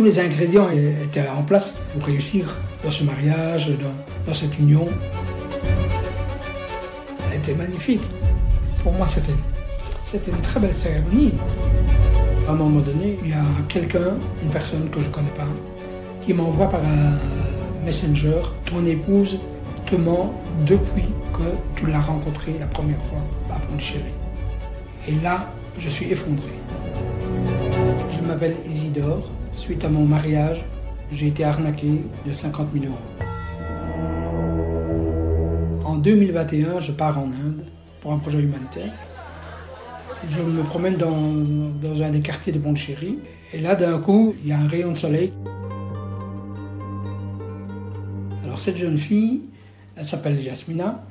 Tous les ingrédients étaient en place pour réussir dans ce mariage, dans cette union. Elle était magnifique. Pour moi, c'était une très belle cérémonie. À un moment donné, il y a quelqu'un, une personne que je ne connais pas, qui m'envoie par un messenger: ton épouse te ment depuis que tu l'as rencontrée la première fois à Pondichéry. Et là, je suis effondré. Je m'appelle Isidore. Suite à mon mariage, j'ai été arnaqué de 50 000 €. En 2021, je pars en Inde pour un projet humanitaire. Je me promène dans un des quartiers de Pondichéry. Et là, d'un coup, il y a un rayon de soleil. Alors cette jeune fille, elle s'appelle Yasmina.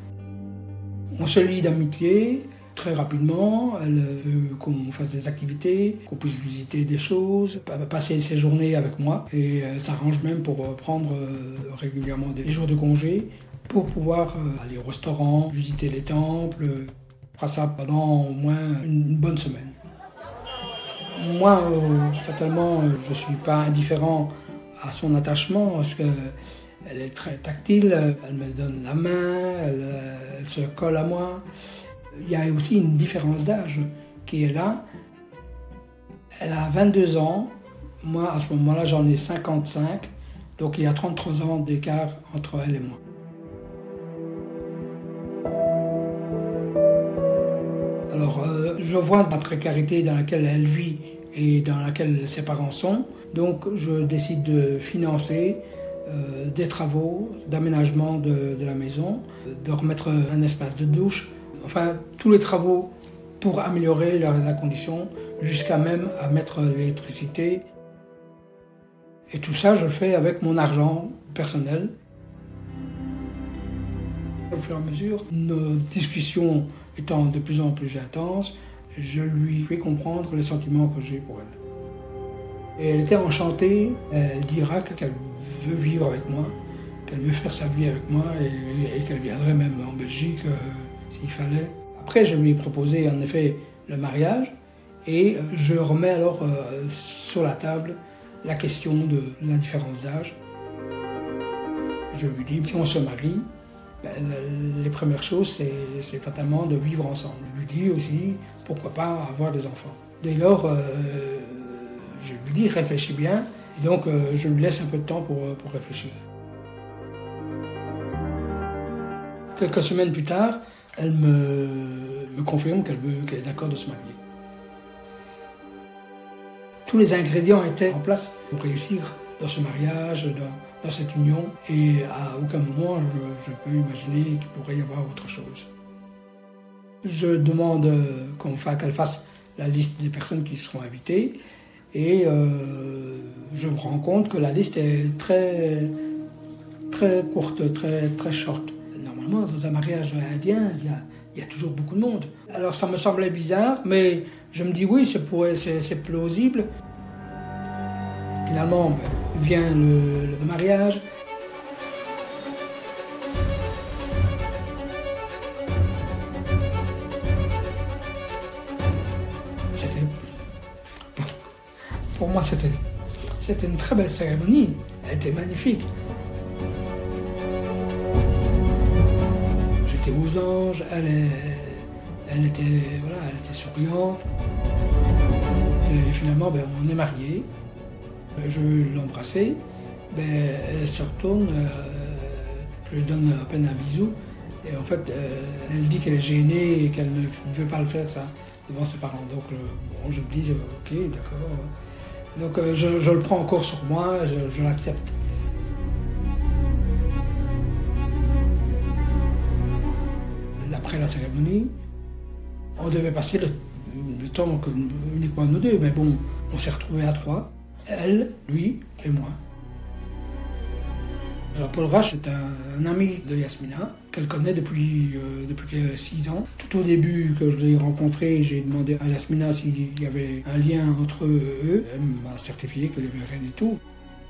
On se lie d'amitié très rapidement. Elle veut qu'on fasse des activités, qu'on puisse visiter des choses, passer ses journées avec moi. Et elle s'arrange même pour prendre régulièrement des jours de congé pour pouvoir aller au restaurant, visiter les temples. On fera ça pendant au moins une bonne semaine. Moi, fatalement, je ne suis pas indifférent à son attachement parce que elle est très tactile, elle me donne la main, elle se colle à moi. Il y a aussi une différence d'âge qui est là. Elle a 22 ans, moi à ce moment-là j'en ai 55, donc il y a 33 ans d'écart entre elle et moi. Alors je vois la précarité dans laquelle elle vit et dans laquelle ses parents sont, donc je décide de financer des travaux d'aménagement de la maison, de remettre un espace de douche, enfin tous les travaux pour améliorer la condition, jusqu'à même à mettre l'électricité. Et tout ça, je le fais avec mon argent personnel. Au fur et à mesure, nos discussions étant de plus en plus intenses, je lui fais comprendre les sentiments que j'ai pour elle. Et elle était enchantée, elle dira qu'elle veut vivre avec moi, qu'elle veut faire sa vie avec moi et qu'elle viendrait même en Belgique s'il fallait. Après, je lui ai proposé en effet le mariage et je remets alors sur la table la question de la différence d'âge. Je lui dis, si on se marie, les premières choses, c'est fatalement de vivre ensemble. Je lui dis aussi, pourquoi pas avoir des enfants. Dès lors, je lui dis, réfléchis bien, et donc je lui laisse un peu de temps pour réfléchir. Quelques semaines plus tard, elle me confirme qu'elle est d'accord de se marier. Tous les ingrédients étaient en place pour réussir dans ce mariage, dans cette union, et à aucun moment je peux imaginer qu'il pourrait y avoir autre chose. Je demande qu'elle fasse la liste des personnes qui seront invitées, et je me rends compte que la liste est très, très courte, très, très short. Normalement, dans un mariage indien, il y a toujours beaucoup de monde. Alors ça me semblait bizarre, mais je me dis oui, c'est plausible. Finalement, vient le mariage. Pour moi, c'était une très belle cérémonie. Elle était magnifique. J'étais aux anges, elle était souriante. Et finalement, on est mariés. Je veux l'embrasser. Elle se retourne, je lui donne à peine un bisou. Et en fait, elle dit qu'elle est gênée et qu'elle ne veut pas le faire, ça, devant ses parents. Donc, je me dis, ok, d'accord. Donc, je le prends encore sur moi, je l'accepte. Après la cérémonie, on devait passer le temps uniquement nous deux, mais bon, on s'est retrouvés à trois, elle, lui et moi. Alors Paul Rache est un ami de Yasmina, qu'elle connaît depuis 6 ans. Tout au début que je l'ai rencontré, j'ai demandé à Yasmina s'il y avait un lien entre eux. Elle m'a certifié qu'il n'y avait rien du tout.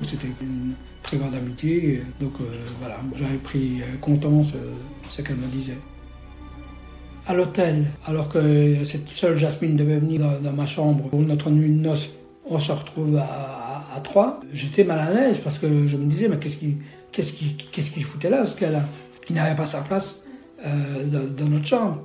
C'était une très grande amitié, donc voilà, j'avais pris contenance ce qu'elle me disait. À l'hôtel, alors que cette seule Jasmine devait venir dans ma chambre pour notre nuit de noces, on se retrouve à à 3, j'étais mal à l'aise parce que je me disais, mais qu'est-ce qu'il foutait là, ce gars-là? Il n'avait pas sa place dans notre chambre.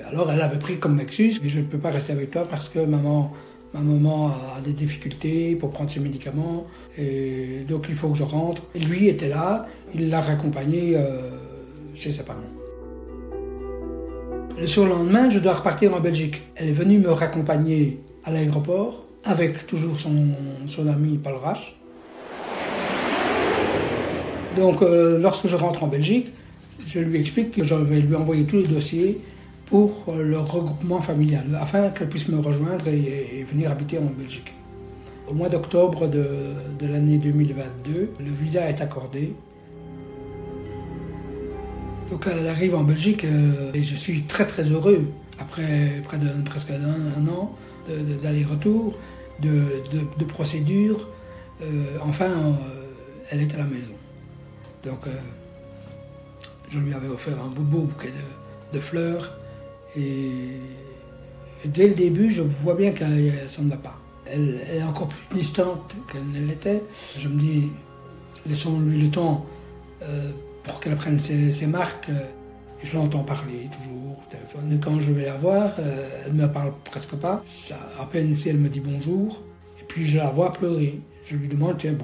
Alors elle avait pris comme excuse, je ne peux pas rester avec toi parce que ma maman a des difficultés pour prendre ses médicaments, et donc il faut que je rentre. Et lui était là, il l'a raccompagné chez ses parents. Le surlendemain, je dois repartir en Belgique. Elle est venue me raccompagner à l'aéroport avec toujours son ami Paul Rache. Donc lorsque je rentre en Belgique, je lui explique que je vais lui envoyer tous les dossiers pour le regroupement familial, afin qu'elle puisse me rejoindre et venir habiter en Belgique. Au mois d'octobre de l'année 2022, le visa est accordé. Donc elle arrive en Belgique et je suis très très heureux, après presque un an d'aller-retour, de procédures. Enfin, elle est à la maison. Donc je lui avais offert un beau bouquet de fleurs. Et dès le début, je vois bien que ça ne va pas. Elle est encore plus distante qu'elle ne l'était. Je me dis, laissons-lui le temps pour qu'elle prenne ses marques. Je l'entends parler toujours au téléphone. Et quand je vais la voir, elle ne me parle presque pas. À peine si elle me dit bonjour. Et puis je la vois pleurer. Je lui demande, tiens,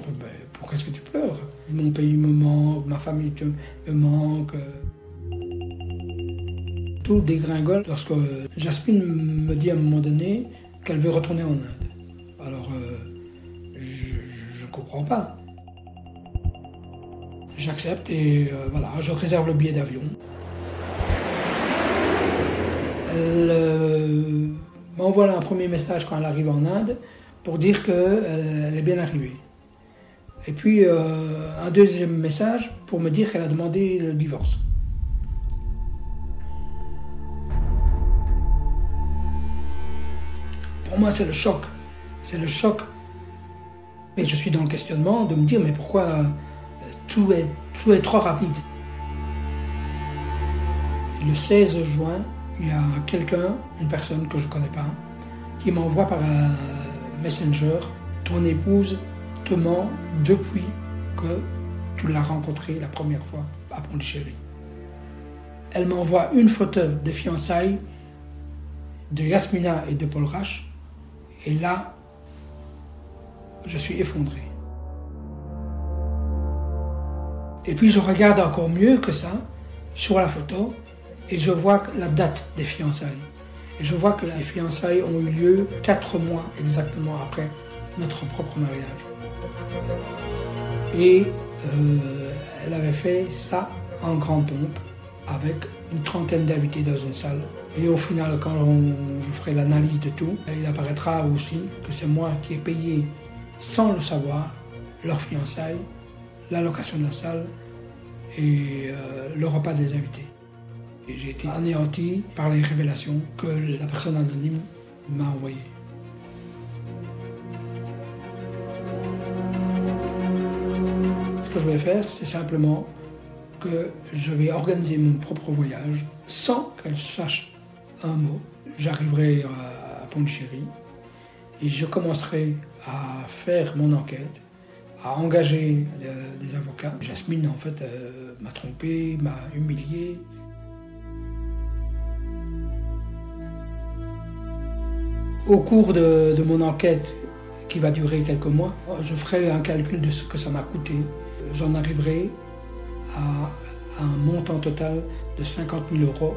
pourquoi est-ce que tu pleures? Mon pays me manque, ma famille me manque. Tout dégringole lorsque Jasmine me dit à un moment donné qu'elle veut retourner en Inde. Alors, je ne comprends pas. J'accepte et voilà, je réserve le billet d'avion. Elle m'envoie un premier message quand elle arrive en Inde pour dire qu'elle est bien arrivée. Et puis un deuxième message pour me dire qu'elle a demandé le divorce. Pour moi, c'est le choc. C'est le choc. Et je suis dans le questionnement de me dire, mais pourquoi tout est trop rapide? Le 16 juin, il y a une personne que je ne connais pas, qui m'envoie par un messenger, ton épouse te ment depuis que tu l'as rencontrée la première fois à Pondichéry. Elle m'envoie une photo des fiançailles de Yasmina et de Paul Rache. Et là, je suis effondré. Et puis je regarde encore mieux que ça, sur la photo, et je vois la date des fiançailles. Et je vois que les fiançailles ont eu lieu 4 mois exactement après notre propre mariage. Et elle avait fait ça en grande pompe, avec une trentaine d'invités dans une salle. Et au final, quand je ferai l'analyse de tout, il apparaîtra aussi que c'est moi qui ai payé, sans le savoir, leurs fiançailles, la location de la salle et le repas des invités. Et j'ai été anéanti par les révélations que la personne anonyme m'a envoyées. Ce que je vais faire, c'est simplement que je vais organiser mon propre voyage sans qu'elle sache un mot. J'arriverai à Pondichéry et je commencerai à faire mon enquête, à engager des avocats. Jasmine, en fait, m'a trompé, m'a humilié. Au cours de mon enquête, qui va durer quelques mois, je ferai un calcul de ce que ça m'a coûté. J'en arriverai à un montant total de 50 000 €.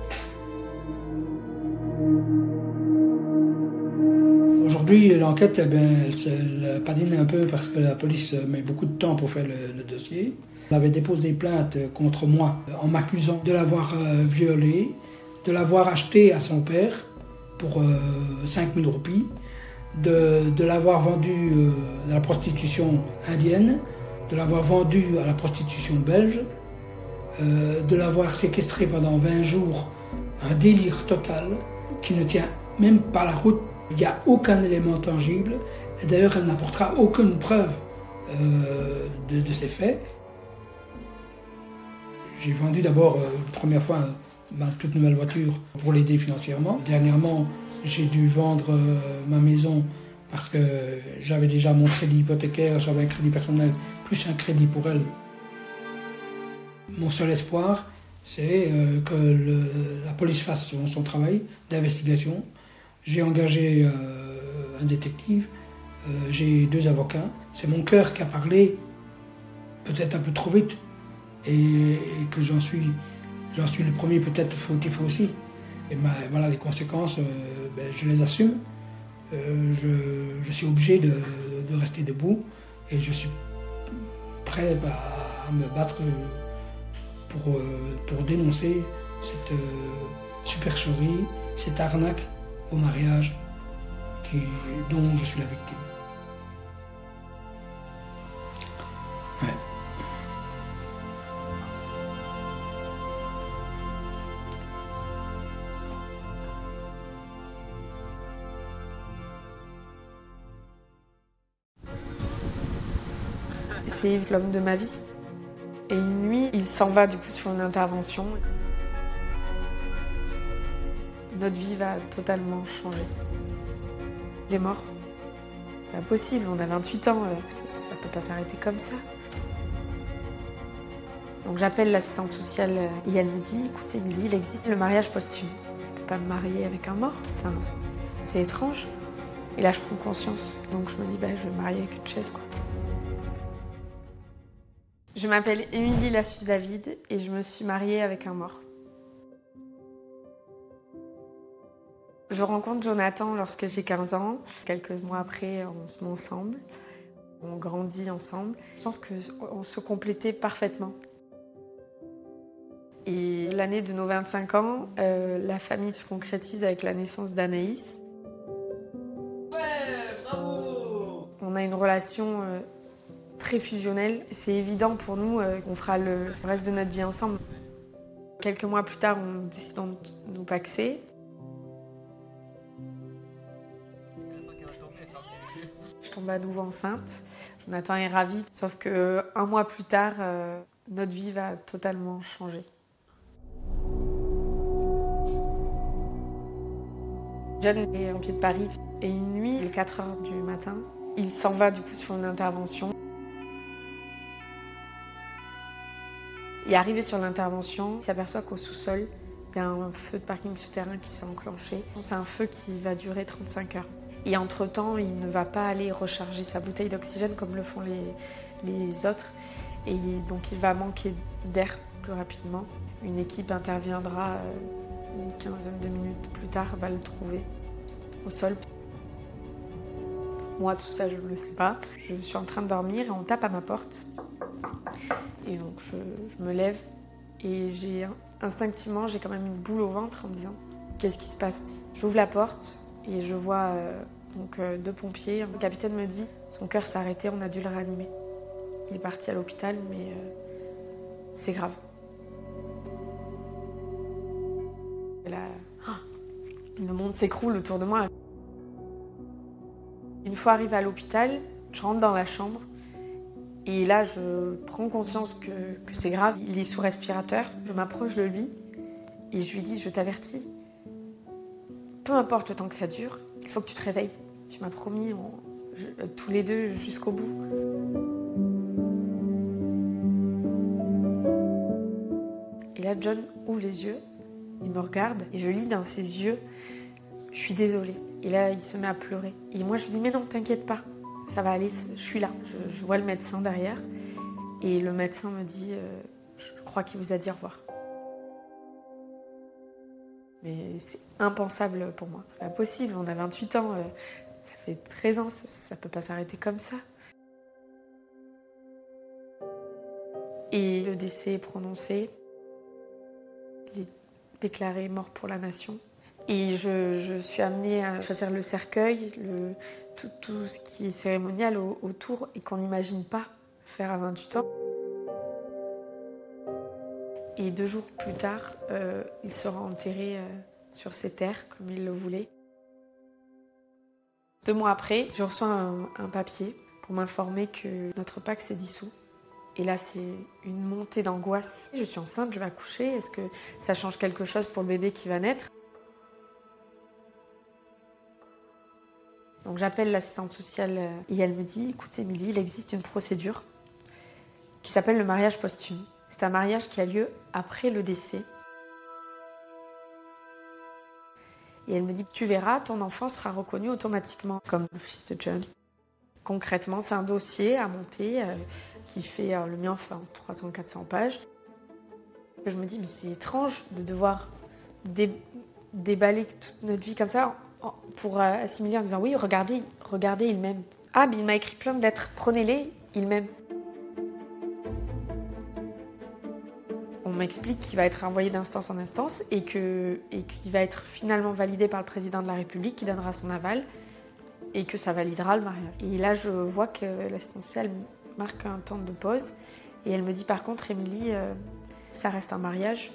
Aujourd'hui, l'enquête, elle patine un peu parce que la police met beaucoup de temps pour faire le dossier. Elle avait déposé plainte contre moi en m'accusant de l'avoir violée, de l'avoir achetée à son père pour 5 000 roupies, de l'avoir vendue à la prostitution indienne, de l'avoir vendue à la prostitution belge, de l'avoir séquestrée pendant 20 jours, un délire total qui ne tient même pas la route. Il n'y a aucun élément tangible, et d'ailleurs elle n'apportera aucune preuve de ces faits. J'ai vendu d'abord, première fois, ma toute nouvelle voiture pour l'aider financièrement. Dernièrement, j'ai dû vendre ma maison parce que j'avais déjà mon crédit hypothécaire, j'avais un crédit personnel, plus un crédit pour elle. Mon seul espoir, c'est que la police fasse son travail d'investigation. J'ai engagé un détective, j'ai 2 avocats. C'est mon cœur qui a parlé, peut-être un peu trop vite, et que j'en suis le premier peut-être fautif aussi. Et voilà, les conséquences, je les assume. Je suis obligé de rester debout et je suis prêt à me battre pour dénoncer cette supercherie, cette arnaque au mariage dont je suis la victime. Ouais. C'est l'homme de ma vie. Et une nuit, il s'en va du coup sur une intervention. Notre vie va totalement changer. Il est mort. C'est impossible, on a 28 ans, ça peut pas s'arrêter comme ça. Donc j'appelle l'assistante sociale et elle me dit, écoute Émilie, il existe le mariage posthume. Je peux pas me marier avec un mort, enfin, c'est étrange. Et là je prends conscience, donc je me dis, je vais me marier avec une chaise quoi. Je m'appelle Émilie Lassus-David et je me suis mariée avec un mort. Je rencontre Jonathan lorsque j'ai 15 ans. Quelques mois après, on se met ensemble. On grandit ensemble. Je pense qu'on se complétait parfaitement. Et l'année de nos 25 ans, la famille se concrétise avec la naissance d'Anaïs. Ouais, bravo! On a une relation très fusionnelle. C'est évident pour nous qu'on fera le reste de notre vie ensemble. Quelques mois plus tard, on décide de nous paxer. Je tombe à nouveau enceinte. Jonathan est ravi, sauf que 1 mois plus tard, notre vie va totalement changer. John est en pied de Paris et une nuit, il est 4h du matin, il s'en va du coup sur une intervention. Et arrivé sur l'intervention, il s'aperçoit qu'au sous-sol, il y a un feu de parking souterrain qui s'est enclenché. C'est un feu qui va durer 35 heures. Et entre-temps, il ne va pas aller recharger sa bouteille d'oxygène comme le font les autres. Et donc il va manquer d'air plus rapidement. Une équipe interviendra une quinzaine de minutes plus tard, va le trouver au sol. Moi, tout ça, je ne le sais pas. Je suis en train de dormir et on tape à ma porte. Et donc je me lève et instinctivement, j'ai quand même une boule au ventre en me disant qu'est-ce qui se passe. J'ouvre la porte et je vois 2 pompiers. Le capitaine me dit son cœur s'est arrêté, on a dû le réanimer. Il est parti à l'hôpital, mais c'est grave. Et là, le monde s'écroule autour de moi. Une fois arrivée à l'hôpital, je rentre dans la chambre. Et là, je prends conscience que c'est grave. Il est sous respirateur. Je m'approche de lui et je lui dis, je t'avertis, peu importe le temps que ça dure, il faut que tu te réveilles. Tu m'as promis, tous les deux, jusqu'au bout. Et là, John ouvre les yeux, il me regarde et je lis dans ses yeux, je suis désolée. Et là, il se met à pleurer. Et moi, je lui dis, mais non, t'inquiète pas. Ça va aller, je suis là. Je vois le médecin derrière. Et le médecin me dit, je crois qu'il vous a dit au revoir. Mais c'est impensable pour moi. C'est impossible, on a 28 ans, ça fait 13 ans, ça peut pas s'arrêter comme ça. Et le décès est prononcé. Il est déclaré mort pour la nation. Et je suis amenée à choisir le cercueil, tout ce qui est cérémonial autour et qu'on n'imagine pas faire à 28 ans. Et 2 jours plus tard, il sera enterré sur ces terres comme il le voulait. 2 mois après, je reçois un papier pour m'informer que notre pacte s'est dissous. Et là, c'est une montée d'angoisse. Je suis enceinte, je vais accoucher. Est-ce que ça change quelque chose pour le bébé qui va naître ? Donc j'appelle l'assistante sociale et elle me dit « Écoute Émilie, il existe une procédure qui s'appelle le mariage posthume. C'est un mariage qui a lieu après le décès. Et elle me dit « Tu verras, ton enfant sera reconnu automatiquement comme le fils de John. » Concrètement, c'est un dossier à monter qui fait, le mien fait 300-400 pages. Je me dis « Mais c'est étrange de devoir déballer toute notre vie comme ça pour assimiler en disant « Oui, regardez, il m'aime. » Ah, mais il m'a écrit plein de lettres. Prenez-les, il m'aime. On m'explique qu'il va être envoyé d'instance en instance et qu'il va être finalement validé par le président de la République qui donnera son aval et que ça validera le mariage. Et là, je vois que l'assistante sociale marque un temps de pause et elle me dit par contre, Émilie, ça reste un mariage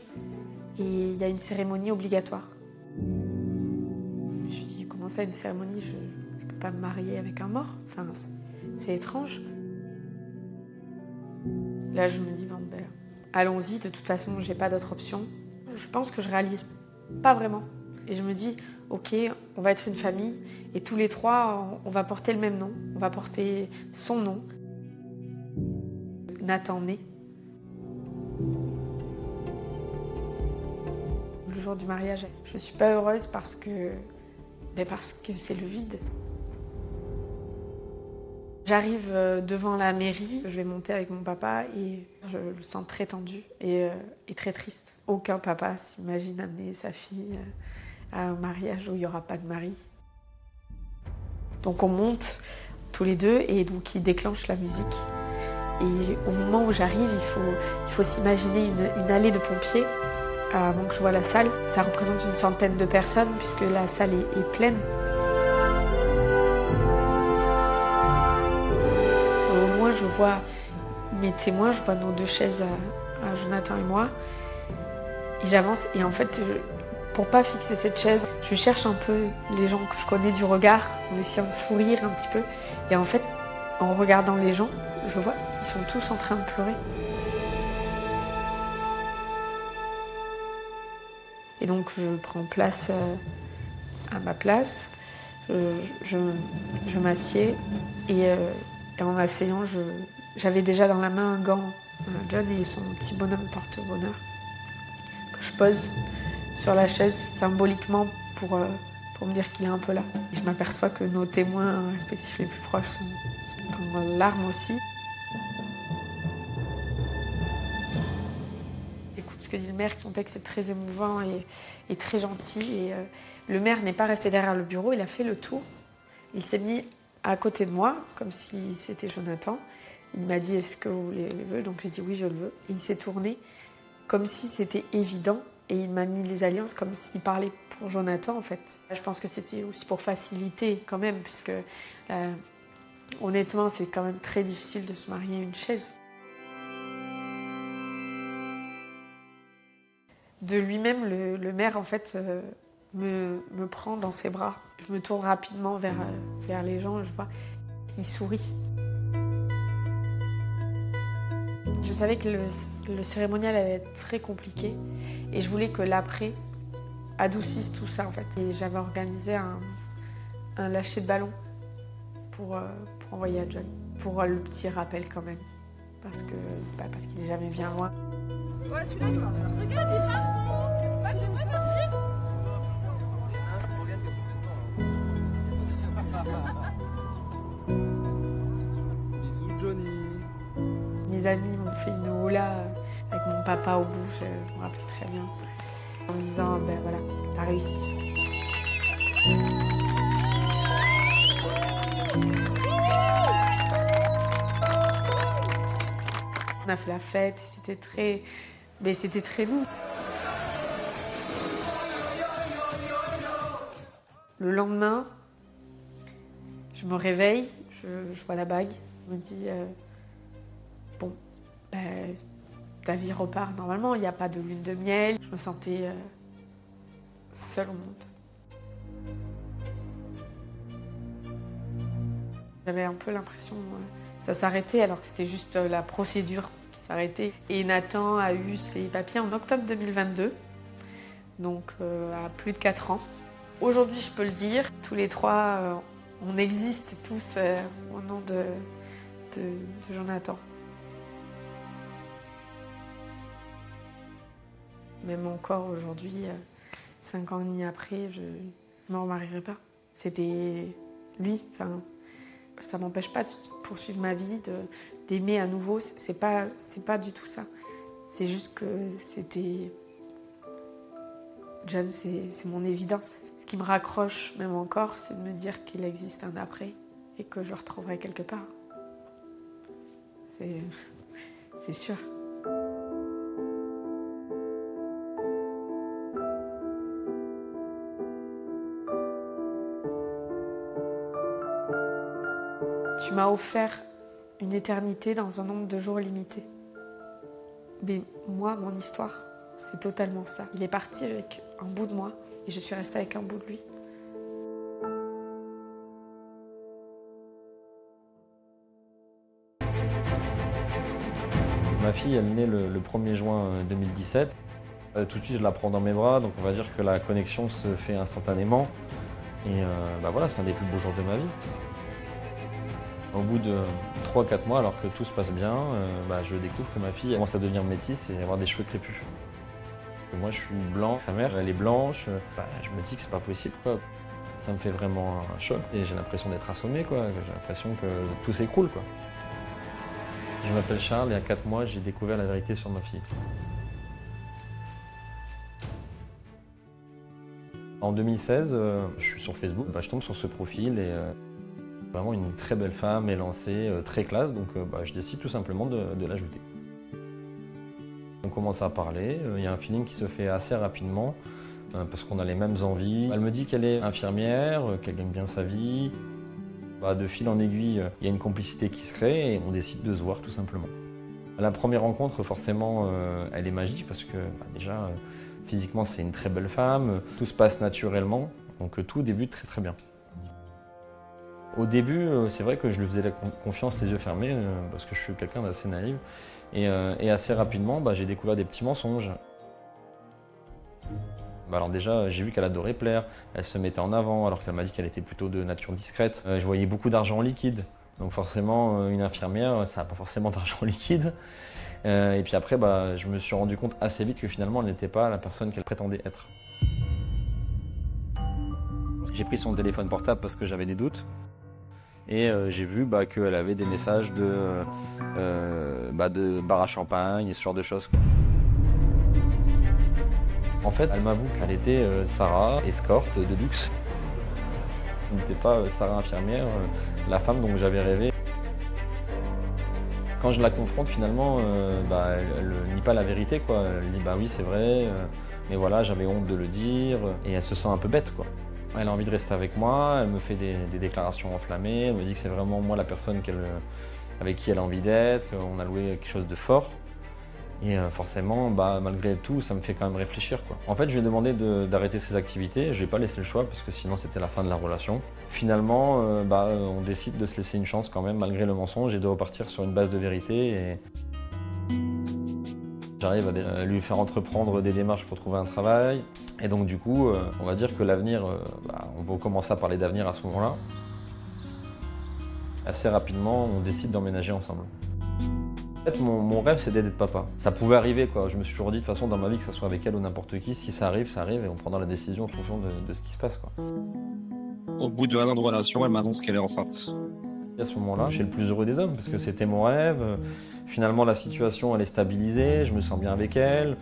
et il y a une cérémonie obligatoire. Je lui dis, comment ça, une cérémonie? Je ne peux pas me marier avec un mort. Enfin, c'est étrange. Là, je me dis, bon, ben, allons-y, de toute façon, j'ai pas d'autre option. Je pense que je réalise pas vraiment. Et je me dis, ok, on va être une famille, et tous les trois, on va porter le même nom, on va porter son nom. Nathan naît. Le jour du mariage, je suis pas heureuse parce que c'est le vide. J'arrive devant la mairie, je vais monter avec mon papa et je le sens très tendu et très triste. Aucun papa s'imagine amener sa fille à un mariage où il n'y aura pas de mari. Donc on monte tous les deux et donc il déclenche la musique. Et au moment où j'arrive, il faut s'imaginer une allée de pompiers avant que je vois la salle. Ça représente une centaine de personnes puisque la salle est pleine. Au loin, je vois mes témoins, je vois nos deux chaises à Jonathan et moi. Et j'avance et en fait, pour pas fixer cette chaise, je cherche un peu les gens que je connais du regard, en essayant de sourire un petit peu. Et en fait, en regardant les gens, je vois qu'ils sont tous en train de pleurer. Et donc je prends place à ma place, je m'assieds et en m'asseyant, j'avais déjà dans la main un gant, John et son petit bonhomme porte-bonheur, que je pose sur la chaise symboliquement pour me dire qu'il est un peu là. Et je m'aperçois que nos témoins respectifs les plus proches sont en larmes aussi. J'écoute ce que dit le maire, son texte est très émouvant et très gentil. Et le maire n'est pas resté derrière le bureau, il a fait le tour. Il s'est mis à côté de moi, comme si c'était Jonathan. Il m'a dit « Est-ce que vous le voulez ?» Donc j'ai dit « Oui, je le veux ». Et il s'est tourné comme si c'était évident. Et il m'a mis les alliances comme s'il parlait pour Jonathan, en fait. Je pense que c'était aussi pour faciliter, quand même, puisque honnêtement, c'est quand même très difficile de se marier à une chaise. De lui-même, le maire, en fait, me prend dans ses bras. Je me tourne rapidement vers les gens, je vois, il sourit. Je savais que le cérémonial allait être très compliqué et je voulais que l'après adoucisse tout ça, en fait. Et j'avais organisé un lâcher de ballon pour envoyer à John, pour le petit rappel quand même, parce qu'il n'est jamais bien loin. Ouais, celui-là, il va. Regarde, il part, ton... Ah, t'aimerais partir? Bisous, Johnny. Mes amis m'ont fait une houla avec mon papa au bout, je me rappelle très bien, en me disant, ben voilà, t'as réussi. On a fait la fête, c'était très nous. Le lendemain, je me réveille, je vois la bague, je me dis, bon, ta vie repart normalement, il n'y a pas de lune de miel. Je me sentais seule au monde. J'avais un peu l'impression que ça s'arrêtait alors que c'était juste la procédure qui s'arrêtait. Et Nathan a eu ses papiers en octobre 2022, donc à plus de 4 ans. Aujourd'hui, je peux le dire, tous les trois, On existe tous au nom de Jonathan. Même encore aujourd'hui, 5 ans et demi après, je ne me remarierai pas. C'était lui. Enfin, ça ne m'empêche pas de poursuivre ma vie, d'aimer à nouveau. C'est pas du tout ça. C'est juste que c'était... John, c'est mon évidence. Ce qui me raccroche même encore, c'est de me dire qu'il existe un après et que je le retrouverai quelque part. C'est sûr. Tu m'as offert une éternité dans un nombre de jours limité. Mais moi, mon histoire, c'est totalement ça. Il est parti avec un bout de moi et je suis restée avec un bout de lui. Ma fille, elle naît le 1er juin 2017. Tout de suite, je la prends dans mes bras, donc on va dire que la connexion se fait instantanément. Et voilà, c'est un des plus beaux jours de ma vie. Au bout de 3-4 mois, alors que tout se passe bien, je découvre que ma fille commence à devenir métisse et avoir des cheveux crépus. Moi, je suis blanc, sa mère, elle est blanche. Je me dis que c'est pas possible, quoi. Ça me fait vraiment un choc et j'ai l'impression d'être assommé, quoi. J'ai l'impression que tout s'écroule, quoi. Je m'appelle Charles et à 4 mois, j'ai découvert la vérité sur ma fille. En 2016, je suis sur Facebook, je tombe sur ce profil et vraiment une très belle femme, élancée, très classe, donc je décide tout simplement de l'ajouter. On commence à parler, il y a un feeling qui se fait assez rapidement parce qu'on a les mêmes envies. Elle me dit qu'elle est infirmière, qu'elle gagne bien sa vie. De fil en aiguille, il y a une complicité qui se crée et on décide de se voir tout simplement. La première rencontre, forcément, elle est magique parce que déjà, physiquement, c'est une très belle femme. Tout se passe naturellement, donc tout débute très très bien. Au début, c'est vrai que je lui faisais la confiance les yeux fermés parce que je suis quelqu'un d'assez naïf. Et assez rapidement, j'ai découvert des petits mensonges. Alors déjà, j'ai vu qu'elle adorait plaire, elle se mettait en avant alors qu'elle m'a dit qu'elle était plutôt de nature discrète. Je voyais beaucoup d'argent en liquide, donc forcément une infirmière, ça n'a pas forcément d'argent en liquide. Et puis après, je me suis rendu compte assez vite que finalement elle n'était pas la personne qu'elle prétendait être. J'ai pris son téléphone portable parce que j'avais des doutes. Et j'ai vu qu'elle avait des messages de bar à champagne et ce genre de choses. En fait, elle m'avoue qu'elle était Sarah, escorte de luxe. Elle n'était pas Sarah infirmière, la femme dont j'avais rêvé. Quand je la confronte, finalement, elle nie pas la vérité, quoi. Elle dit oui, c'est vrai, mais voilà, j'avais honte de le dire. Et elle se sent un peu bête, quoi. Elle a envie de rester avec moi, elle me fait des déclarations enflammées, elle me dit que c'est vraiment moi la personne avec qui elle a envie d'être, qu'on a loué quelque chose de fort. Et forcément, malgré tout, ça me fait quand même réfléchir, quoi. En fait, je lui ai demandé d'arrêter ses activités, je n'ai pas laissé le choix parce que sinon c'était la fin de la relation. Finalement, on décide de se laisser une chance quand même, malgré le mensonge, et de repartir sur une base de vérité. Et j'arrive à lui faire entreprendre des démarches pour trouver un travail. Et donc du coup, on va dire que l'avenir, on va commencer à parler d'avenir à ce moment-là. Assez rapidement, on décide d'emménager ensemble. En fait, mon rêve, c'était d'être papa. Ça pouvait arriver, quoi. Je me suis toujours dit, de toute façon, dans ma vie, que ce soit avec elle ou n'importe qui, si ça arrive, et on prendra la décision en fonction de ce qui se passe, quoi. Au bout de 1 an de relation, elle m'annonce qu'elle est enceinte. Et à ce moment-là, je suis le plus heureux des hommes, parce que c'était mon rêve. Finalement, la situation, elle est stabilisée, je me sens bien avec elle.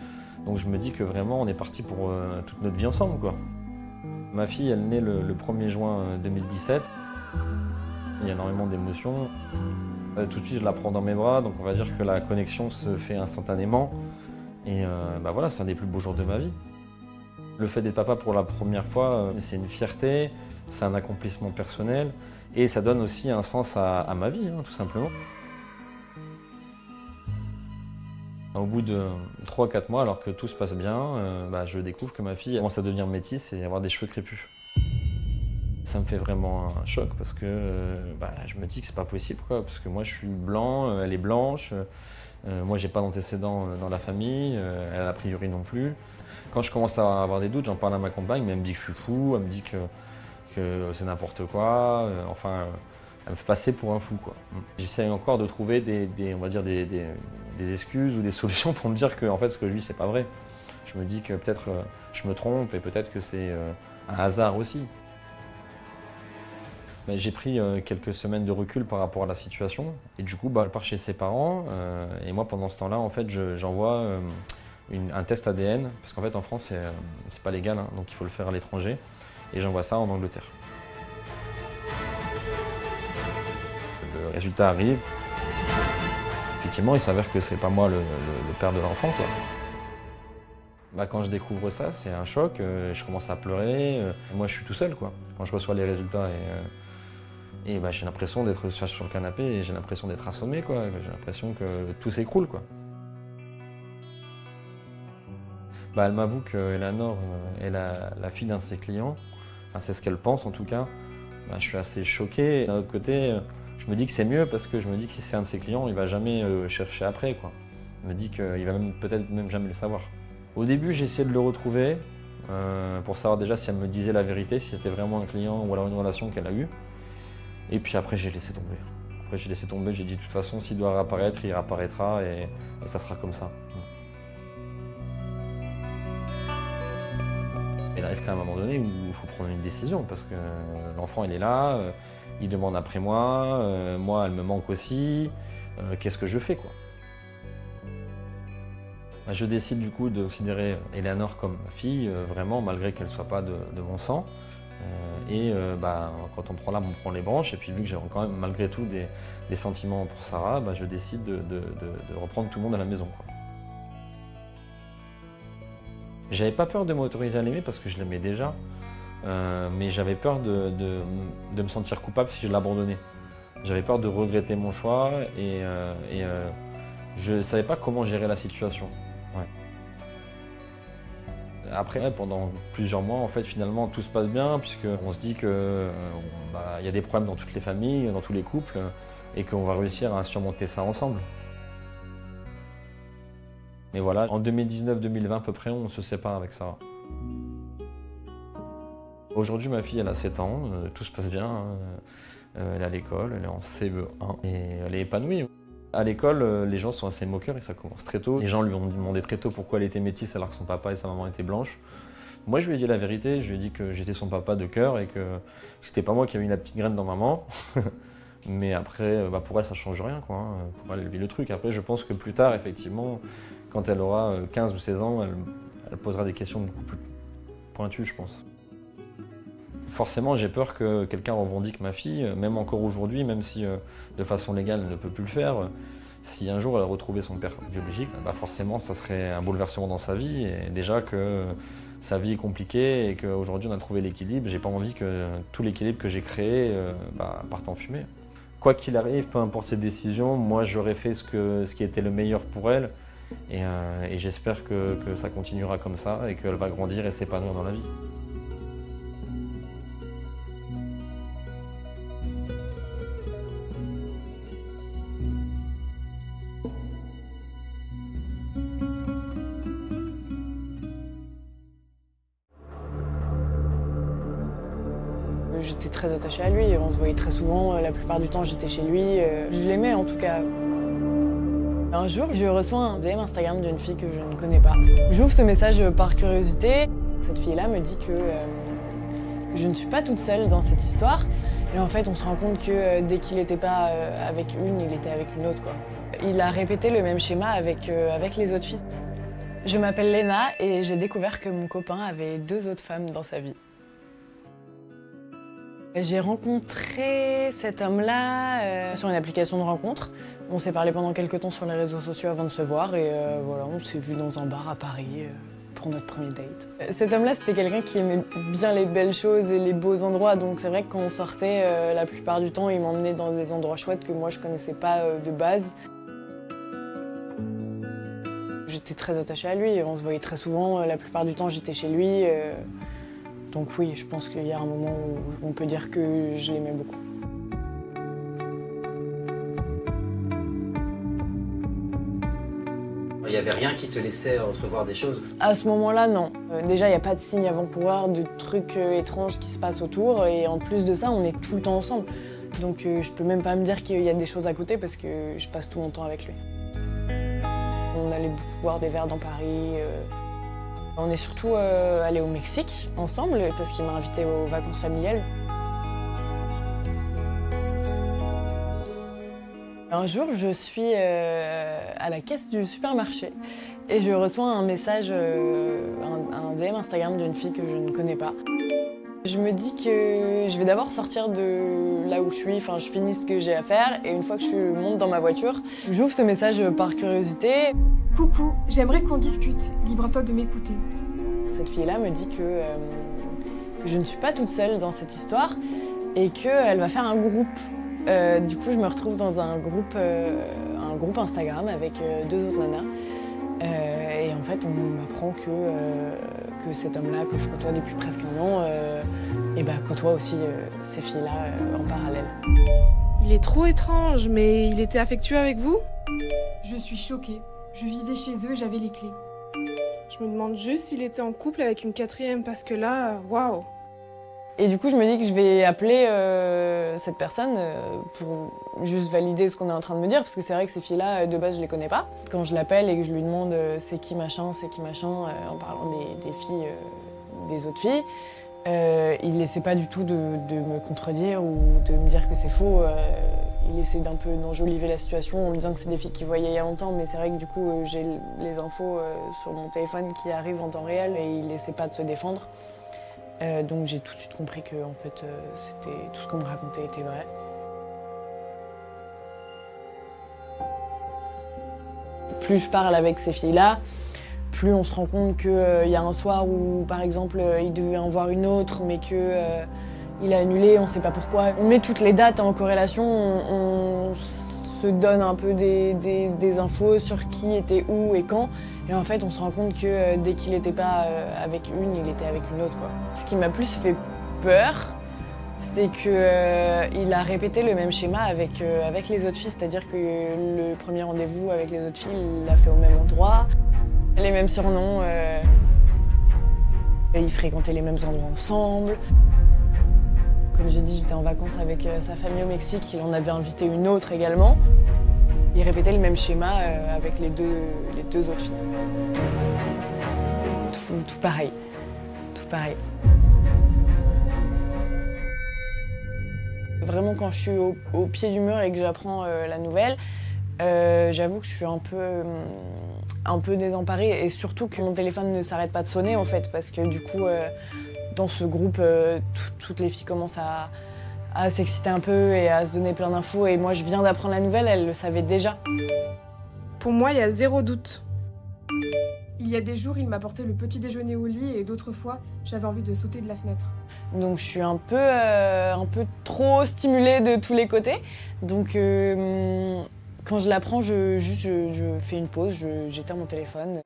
Donc je me dis que vraiment, on est parti pour toute notre vie ensemble, quoi. Ma fille, elle naît le 1er juin 2017. Il y a énormément d'émotions. Tout de suite, je la prends dans mes bras, donc on va dire que la connexion se fait instantanément. Et voilà, c'est un des plus beaux jours de ma vie. Le fait d'être papa pour la première fois, c'est une fierté, c'est un accomplissement personnel, et ça donne aussi un sens à ma vie, tout simplement. Au bout de 3-4 mois, alors que tout se passe bien, je découvre que ma fille commence à devenir métisse et avoir des cheveux crépus. Ça me fait vraiment un choc parce que je me dis que c'est pas possible, quoi, parce que moi je suis blanc, elle est blanche, moi j'ai pas d'antécédents dans la famille, elle a priori non plus. Quand je commence à avoir des doutes, j'en parle à ma compagne, mais elle me dit que je suis fou, elle me dit que que c'est n'importe quoi, enfin, elle me fait passer pour un fou, quoi. J'essaie encore de trouver on va dire des excuses ou des solutions pour me dire que en fait, ce que je vis, c'est pas vrai. Je me dis que peut-être je me trompe et peut-être que c'est un hasard aussi. J'ai pris quelques semaines de recul par rapport à la situation et du coup, elle part chez ses parents et moi, pendant ce temps-là, en fait, j'envoie un test ADN parce qu'en fait, en France, c'est pas légal, hein, donc il faut le faire à l'étranger et j'envoie ça en Angleterre. Le résultat arrive. Effectivement, il s'avère que c'est pas moi le père de l'enfant, quoi. Quand je découvre ça, c'est un choc, je commence à pleurer. Moi, je suis tout seul, quoi. Quand je reçois les résultats et j'ai l'impression d'être sur le canapé et j'ai l'impression d'être assommé, quoi. J'ai l'impression que tout s'écroule, quoi. Elle m'avoue qu'Eleanor est la fille d'un de ses clients. Enfin, c'est ce qu'elle pense, en tout cas. Je suis assez choqué. D'un autre côté, je me dis que c'est mieux parce que je me dis que si c'est un de ses clients, il ne va jamais chercher après, quoi. Je me dis qu'il va peut-être même jamais le savoir. Au début, j'ai essayé de le retrouver pour savoir déjà si elle me disait la vérité, si c'était vraiment un client ou alors une relation qu'elle a eue. Et puis après, j'ai laissé tomber. J'ai dit de toute façon, s'il doit réapparaître, il réapparaîtra et ça sera comme ça. Il arrive quand même à un moment donné où il faut prendre une décision parce que l'enfant, il est là, il demande après moi, moi, elle me manque aussi. Qu'est-ce que je fais, quoi? Je décide du coup de considérer Eleanor comme ma fille, vraiment, malgré qu'elle ne soit pas de mon sang. Quand on prend l'arbre, on prend les branches. Et puis vu que j'ai quand même malgré tout des sentiments pour Sarah, je décide de reprendre tout le monde à la maison, quoi. J'avais pas peur de m'autoriser à l'aimer parce que je l'aimais déjà, mais j'avais peur de me sentir coupable si je l'abandonnais. J'avais peur de regretter mon choix et je savais pas comment gérer la situation. Ouais. Après, pendant plusieurs mois, en fait, finalement, tout se passe bien puisqu'on se dit que y a des problèmes dans toutes les familles, dans tous les couples, et qu'on va réussir à surmonter ça ensemble. Mais voilà, en 2019-2020 à peu près, on se sépare avec Sarah. Aujourd'hui, ma fille, elle a 7 ans, tout se passe bien. Elle est à l'école, elle est en CE1 et elle est épanouie. À l'école, les gens sont assez moqueurs et ça commence très tôt. Les gens lui ont demandé très tôt pourquoi elle était métisse alors que son papa et sa maman étaient blanches. Moi, je lui ai dit la vérité, je lui ai dit que j'étais son papa de cœur et que c'était pas moi qui avais mis la petite graine dans maman. Mais après, pour elle, ça change rien, quoi, hein. Pour elle, elle vit le truc. Après, je pense que plus tard, effectivement, quand elle aura 15 ou 16 ans, elle posera des questions beaucoup plus pointues, je pense. Forcément, j'ai peur que quelqu'un revendique ma fille, même encore aujourd'hui, même si de façon légale, elle ne peut plus le faire. Si un jour elle retrouvait son père biologique, forcément, ça serait un bouleversement dans sa vie. Et déjà que sa vie est compliquée et qu'aujourd'hui, on a trouvé l'équilibre, j'ai pas envie que tout l'équilibre que j'ai créé parte en fumée. Quoi qu'il arrive, peu importe ses décisions, moi, j'aurais fait ce qui était le meilleur pour elle. Et j'espère que ça continuera comme ça et qu'elle va grandir et s'épanouir dans la vie. J'étais très attachée à lui, on se voyait très souvent, la plupart du temps j'étais chez lui. Je l'aimais en tout cas. Un jour, je reçois un DM Instagram d'une fille que je ne connais pas. J'ouvre ce message par curiosité. Cette fille-là me dit que je ne suis pas toute seule dans cette histoire. Et en fait, on se rend compte que dès qu'il n'était pas avec une, il était avec une autre, quoi. Il a répété le même schéma avec les autres filles. Je m'appelle Léna et j'ai découvert que mon copain avait 2 autres femmes dans sa vie. J'ai rencontré cet homme-là sur une application de rencontre. On s'est parlé pendant quelques temps sur les réseaux sociaux avant de se voir et voilà, on s'est vu dans un bar à Paris pour notre premier date. Cet homme-là, c'était quelqu'un qui aimait bien les belles choses et les beaux endroits, donc c'est vrai que quand on sortait, la plupart du temps, il m'emmenait dans des endroits chouettes que moi je connaissais pas de base. J'étais très attachée à lui, on se voyait très souvent, la plupart du temps j'étais chez lui. Donc oui, je pense qu'il y a un moment où on peut dire que je l'aimais beaucoup. n'y avait rien qui te laissait entrevoir des choses? À ce moment-là, non. Déjà, il n'y a pas de signe avant-coureur, de trucs étranges qui se passent autour. Et en plus de ça, on est tout le temps ensemble. Donc je peux même pas me dire qu'il y a des choses à côté parce que je passe tout mon temps avec lui. On allait beaucoup boire des verres dans Paris. On est surtout allés au Mexique ensemble parce qu'il m'a invité aux vacances familiales. Un jour, je suis à la caisse du supermarché et je reçois un message, un DM Instagram d'une fille que je ne connais pas. Je me dis que je vais d'abord sortir de là où je suis, enfin je finis ce que j'ai à faire et une fois que je monte dans ma voiture, j'ouvre ce message par curiosité. Coucou, j'aimerais qu'on discute. Libre à toi de m'écouter. Cette fille-là me dit que je ne suis pas toute seule dans cette histoire et qu'elle va faire un groupe. Du coup, je me retrouve dans un groupe Instagram avec 2 autres nanas. Et en fait, on m'apprend que cet homme-là, que je côtoie depuis presque 1 an, côtoie aussi ces filles-là en parallèle. Il est trop étrange, mais il était affectueux avec vous? Je suis choquée. Je vivais chez eux et j'avais les clés. Je me demande juste s'il était en couple avec une 4e, parce que là, waouh! Et du coup, je me dis que je vais appeler cette personne pour juste valider ce qu'on est en train de me dire, parce que c'est vrai que ces filles-là, de base, je les connais pas. Quand je l'appelle et que je lui demande c'est qui machin, en parlant des filles, des autres filles, il essaie pas du tout de me contredire ou de me dire que c'est faux. Il essaie d'un peu d'enjoliver la situation en me disant que c'est des filles qu'il voyait il y a longtemps, mais c'est vrai que du coup, j'ai les infos sur mon téléphone qui arrivent en temps réel et il essaie pas de se défendre. Donc j'ai tout de suite compris que en fait, tout ce qu'on me racontait était vrai. Plus je parle avec ces filles-là, plus on se rend compte qu'il y a un soir où, par exemple, il devait en voir une autre, mais qu'il a annulé, on ne sait pas pourquoi. On met toutes les dates en corrélation, on se donne un peu des infos sur qui était où et quand. Et en fait, on se rend compte que dès qu'il n'était pas avec une, il était avec une autre, quoi. Ce qui m'a plus fait peur, c'est qu'il a répété le même schéma avec les autres filles. C'est-à-dire que le premier rendez-vous avec les autres filles, il l'a fait au même endroit, les mêmes surnoms. Ils fréquentaient les mêmes endroits ensemble. Comme j'ai dit, j'étais en vacances avec sa famille au Mexique. Il en avait invité une autre également. Il répétait le même schéma avec les deux autres filles. Tout pareil. Tout pareil. Vraiment, quand je suis au pied du mur et que j'apprends la nouvelle, j'avoue que je suis un peu désemparée et surtout que mon téléphone ne s'arrête pas de sonner en fait, parce que du coup, dans ce groupe, toutes les filles commencent à s'exciter un peu et à se donner plein d'infos. Et moi, je viens d'apprendre la nouvelle, elle le savait déjà. Pour moi, il y a 0 doute. Il y a des jours, il m'apportait le petit déjeuner au lit et d'autres fois, j'avais envie de sauter de la fenêtre. Donc je suis un peu trop stimulée de tous les côtés. Donc quand je l'apprends, je fais une pause, j'éteins mon téléphone.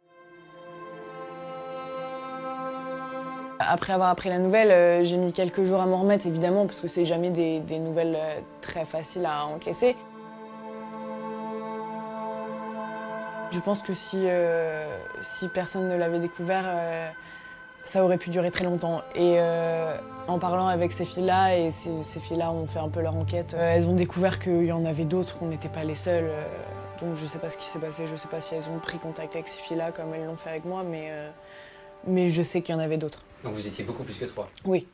Après avoir appris la nouvelle, j'ai mis quelques jours à m'en remettre, évidemment, parce que c'est jamais des nouvelles très faciles à encaisser. Je pense que si personne ne l'avait découvert, ça aurait pu durer très longtemps. Et en parlant avec ces filles-là, et ces filles-là ont fait un peu leur enquête, elles ont découvert qu'il y en avait d'autres, qu'on n'était pas les seuls. Donc je sais pas ce qui s'est passé, je sais pas si elles ont pris contact avec ces filles-là comme elles l'ont fait avec moi, mais je sais qu'il y en avait d'autres. Donc vous étiez beaucoup plus que 3? Oui,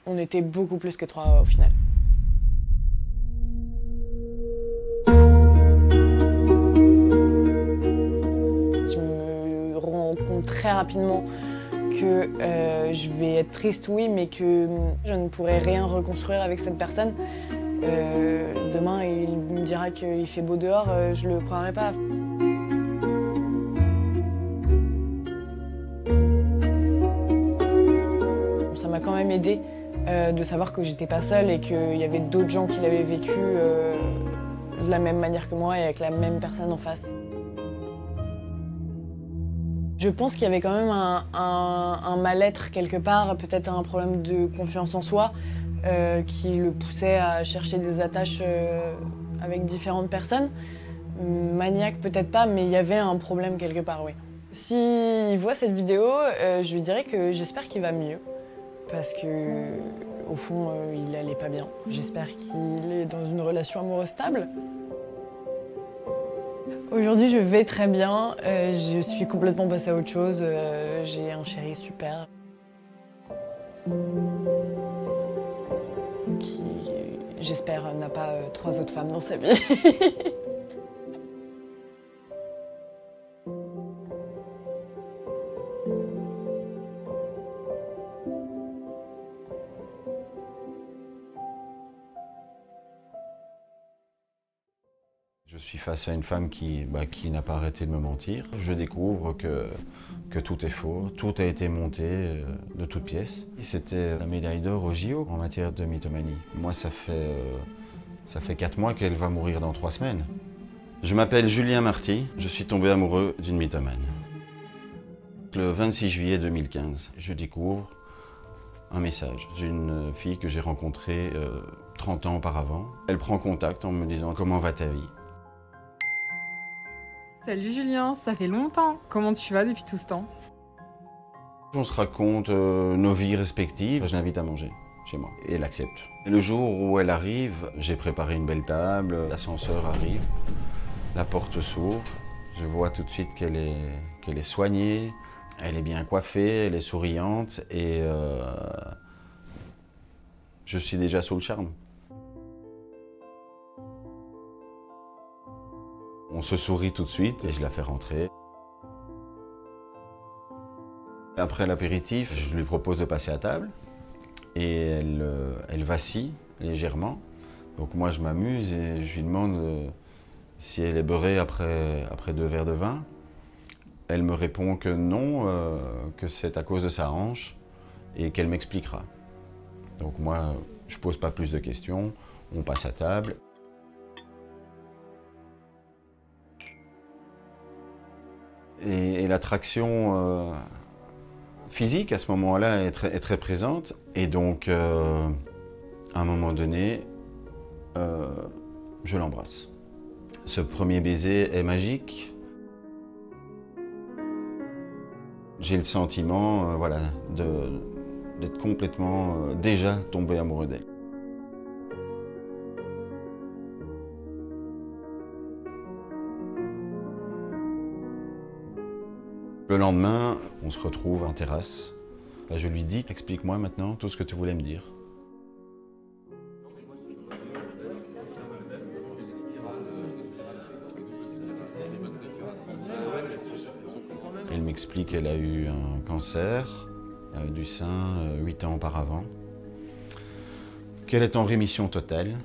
on était beaucoup plus que 3 au final. Je me rends compte très rapidement que je vais être triste, oui, mais que je ne pourrai rien reconstruire avec cette personne. Demain, il me dira qu'il fait beau dehors, je le croirai pas. Ça m'a quand même aidé de savoir que j'étais pas seule et qu'il y avait d'autres gens qui l'avaient vécu de la même manière que moi et avec la même personne en face. Je pense qu'il y avait quand même un mal-être quelque part, peut-être un problème de confiance en soi qui le poussait à chercher des attaches avec différentes personnes. Maniaque peut-être pas, mais il y avait un problème quelque part, oui. S'il voit cette vidéo, je lui dirais que j'espère qu'il va mieux. Parce que, au fond, il allait pas bien. J'espère qu'il est dans une relation amoureuse stable. Aujourd'hui, je vais très bien. Je suis complètement passée à autre chose. J'ai un chéri super. Qui, j'espère, n'a pas 3 autres femmes dans sa vie. Je suis face à une femme qui n'a pas arrêté de me mentir. Je découvre que tout est faux, tout a été monté de toutes pièces. C'était la médaille d'or au JO en matière de mythomanie. Moi, ça fait 4 mois qu'elle va mourir dans 3 semaines. Je m'appelle Julien Marty, je suis tombé amoureux d'une mythomane. Le 26 juillet 2015, je découvre un message d'une fille que j'ai rencontrée 30 ans auparavant. Elle prend contact en me disant « Comment va ta vie ?» Salut Julien, ça fait longtemps. Comment tu vas depuis tout ce temps? On se raconte nos vies respectives. Je l'invite à manger chez moi et elle accepte. Et le jour où elle arrive, j'ai préparé une belle table, l'ascenseur arrive, la porte s'ouvre. Je vois tout de suite qu'elle est soignée, elle est bien coiffée, elle est souriante et je suis déjà sous le charme. On se sourit tout de suite et je la fais rentrer. Après l'apéritif, je lui propose de passer à table et elle vacille légèrement. Donc moi je m'amuse et je lui demande si elle est beurrée après 2 verres de vin. Elle me répond que non, que c'est à cause de sa hanche et qu'elle m'expliquera. Donc moi je pose pas plus de questions, on passe à table. Et l'attraction physique à ce moment-là est très présente. Et donc, à un moment donné, je l'embrasse. Ce premier baiser est magique. J'ai le sentiment voilà, d'être complètement déjà tombé amoureux d'elle. Le lendemain, on se retrouve en terrasse. Là, je lui dis, explique-moi maintenant tout ce que tu voulais me dire. Elle m'explique qu'elle a eu un cancer du sein 8 ans auparavant, qu'elle est en rémission totale,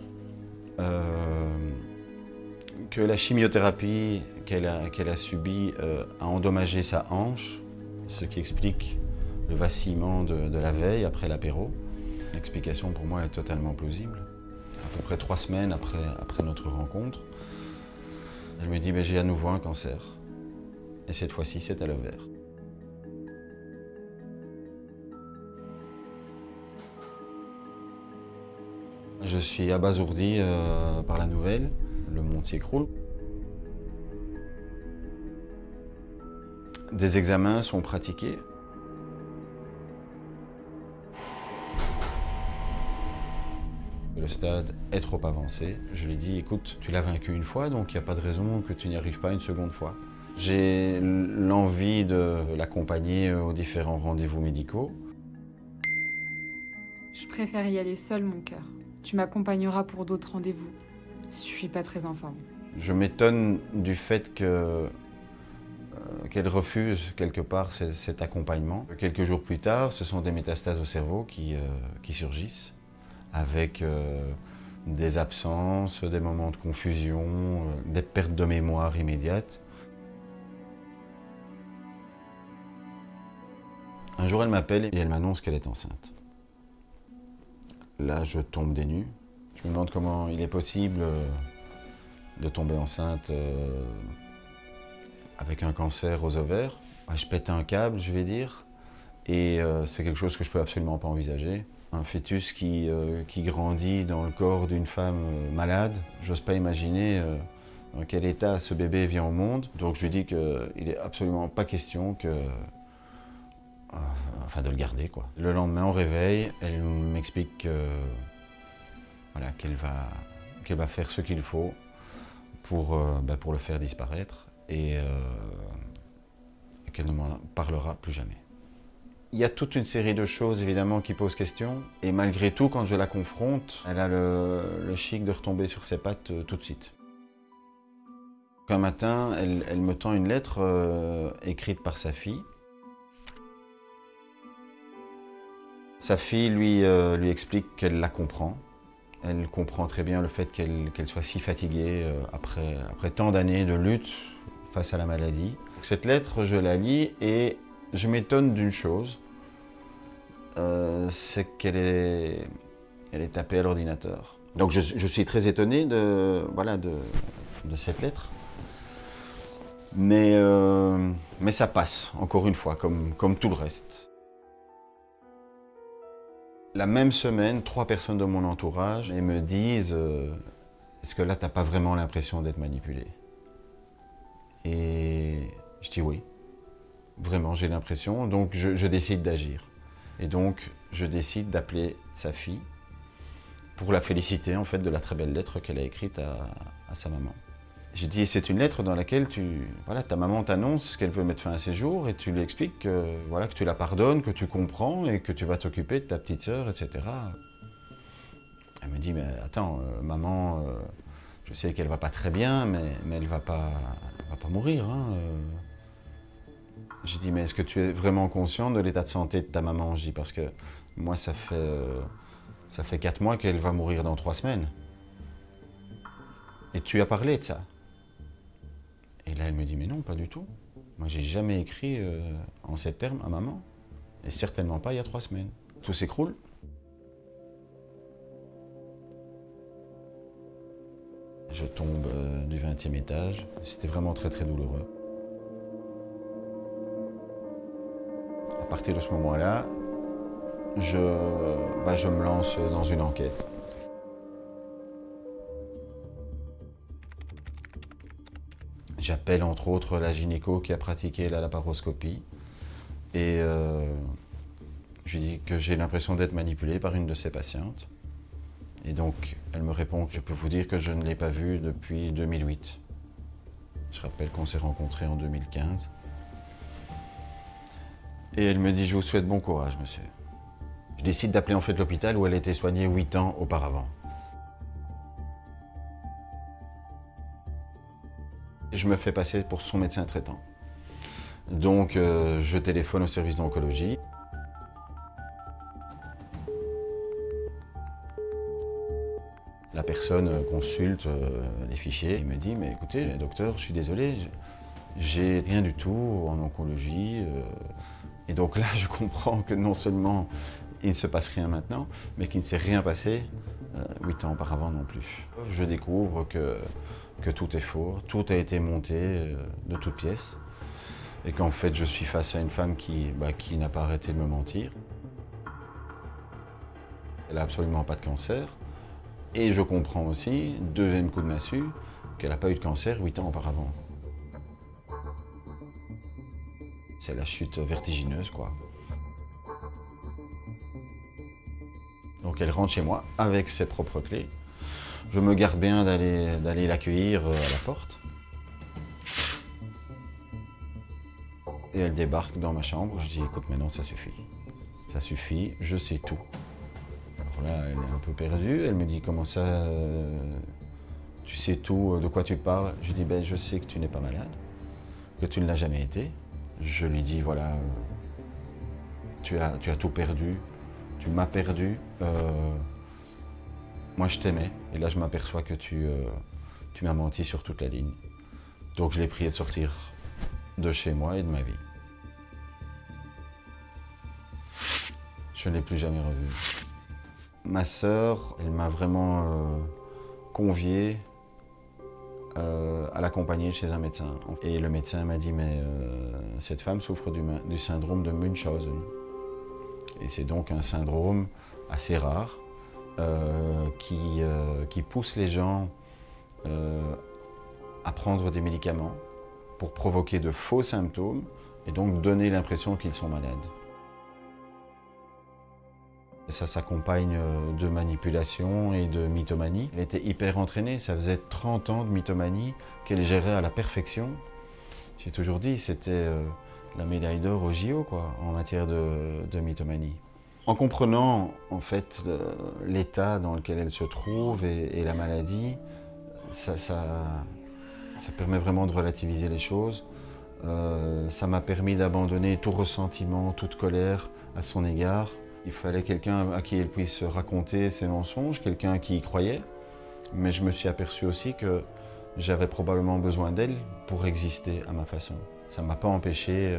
que la chimiothérapie qu'elle a subie a endommagé sa hanche, ce qui explique le vacillement de la veille après l'apéro. L'explication pour moi est totalement plausible. À peu près 3 semaines après notre rencontre, elle me dit j'ai à nouveau un cancer. Et cette fois-ci, c'est à l'ovaire. Je suis abasourdi par la nouvelle. Le monde s'écroule. Des examens sont pratiqués. Le stade est trop avancé. Je lui dis, écoute, tu l'as vaincu une fois, donc il n'y a pas de raison que tu n'y arrives pas une seconde fois. J'ai l'envie de l'accompagner aux différents rendez-vous médicaux. Je préfère y aller seule, mon cœur. Tu m'accompagneras pour d'autres rendez-vous. Je suis pas très en forme. Je m'étonne du fait qu'elle refuse quelque part cet accompagnement. Quelques jours plus tard, ce sont des métastases au cerveau qui surgissent, avec des absences, des moments de confusion, des pertes de mémoire immédiates. Un jour, elle m'appelle et elle m'annonce qu'elle est enceinte. Là, je tombe des nues. Je me demande comment il est possible de tomber enceinte avec un cancer aux ovaires. Je pète un câble, je vais dire, et c'est quelque chose que je peux absolument pas envisager. Un fœtus qui grandit dans le corps d'une femme malade, j'ose pas imaginer dans quel état ce bébé vient au monde. Donc je lui dis qu'il n'est absolument pas question que, de le garder, quoi. Le lendemain au réveil, elle m'explique voilà, qu'elle va faire ce qu'il faut pour le faire disparaître et qu'elle ne m'en parlera plus jamais. Il y a toute une série de choses évidemment qui posent question et malgré tout, quand je la confronte, elle a le chic de retomber sur ses pattes tout de suite. Un matin, elle me tend une lettre écrite par sa fille. Sa fille lui explique qu'elle la comprend. Elle comprend très bien le fait qu'elle soit si fatiguée après tant d'années de lutte face à la maladie. Cette lettre, je la lis et je m'étonne d'une chose, c'est qu'elle est tapée à l'ordinateur. Donc je suis très étonné de cette lettre. Mais ça passe, encore une fois, comme tout le reste. La même semaine, 3 personnes de mon entourage me disent est-ce que là, t'as pas vraiment l'impression d'être manipulé? Et je dis oui, vraiment, j'ai l'impression. Donc, je décide d'agir. Et donc, je décide d'appeler sa fille pour la féliciter, en fait, de la très belle lettre qu'elle a écrite à sa maman. J'ai dit, c'est une lettre dans laquelle ta maman t'annonce qu'elle veut mettre fin à ses jours et tu lui expliques que tu la pardonnes, que tu comprends et que tu vas t'occuper de ta petite sœur, etc. Elle me dit, mais attends, maman, je sais qu'elle va pas très bien, mais elle va pas mourir. Hein. J'ai dit, mais est-ce que tu es vraiment conscient de l'état de santé de ta maman? Je dis, parce que moi, ça fait 4 mois qu'elle va mourir dans 3 semaines. Et tu as parlé de ça? Et là, elle me dit, mais non, pas du tout. Moi, j'ai jamais écrit en ces termes à maman. Et certainement pas il y a 3 semaines. Tout s'écroule. Je tombe du 20e étage. C'était vraiment très, très douloureux. À partir de ce moment-là, je me lance dans une enquête. J'appelle entre autres la gynéco qui a pratiqué la laparoscopie et je lui dis que j'ai l'impression d'être manipulé par une de ses patientes. Et donc elle me répond que je peux vous dire que je ne l'ai pas vue depuis 2008. Je rappelle qu'on s'est rencontrés en 2015. Et elle me dit, je vous souhaite bon courage, monsieur. Je décide d'appeler en fait l'hôpital où elle a été soignée 8 ans auparavant. Je me fais passer pour son médecin traitant. Donc je téléphone au service d'oncologie. La personne consulte les fichiers et me dit, mais écoutez, docteur, je suis désolé, j'ai rien du tout en oncologie. Et donc là, je comprends que non seulement il ne se passe rien maintenant, mais qu'il ne s'est rien passé 8 ans auparavant non plus. Je découvre que tout est faux, tout a été monté de toutes pièces et qu'en fait je suis face à une femme qui n'a pas arrêté de me mentir. Elle n'a absolument pas de cancer et je comprends aussi, deuxième coup de massue, qu'elle n'a pas eu de cancer 8 ans auparavant. C'est la chute vertigineuse, quoi. Donc elle rentre chez moi avec ses propres clés. Je me garde bien d'aller l'accueillir à la porte. Et elle débarque dans ma chambre. Je dis, écoute, maintenant ça suffit. Ça suffit, je sais tout. Alors là, elle est un peu perdue. Elle me dit, comment ça, tu sais tout, de quoi tu parles? Je dis, ben, je sais que tu n'es pas malade, que tu ne l'as jamais été. Je lui dis, voilà, tu as tout perdu, tu m'as perdu. Moi, je t'aimais, et là, je m'aperçois que tu m'as menti sur toute la ligne. Donc, je l'ai prié de sortir de chez moi et de ma vie. Je ne l'ai plus jamais revu. Ma sœur, elle m'a vraiment convié à l'accompagner chez un médecin. Et le médecin m'a dit, mais cette femme souffre du syndrome de Munchausen. Et c'est donc un syndrome assez rare qui pousse les gens à prendre des médicaments pour provoquer de faux symptômes et donc donner l'impression qu'ils sont malades. Ça s'accompagne de manipulation et de mythomanie. Elle était hyper entraînée, ça faisait 30 ans de mythomanie qu'elle gérait à la perfection. J'ai toujours dit, c'était la médaille d'or au JO quoi, en matière de mythomanie. En comprenant en fait l'état dans lequel elle se trouve et la maladie, ça permet vraiment de relativiser les choses. Ça m'a permis d'abandonner tout ressentiment, toute colère à son égard. Il fallait quelqu'un à qui elle puisse raconter ses mensonges, quelqu'un qui y croyait. Mais je me suis aperçu aussi que j'avais probablement besoin d'elle pour exister à ma façon. Ça ne m'a pas empêché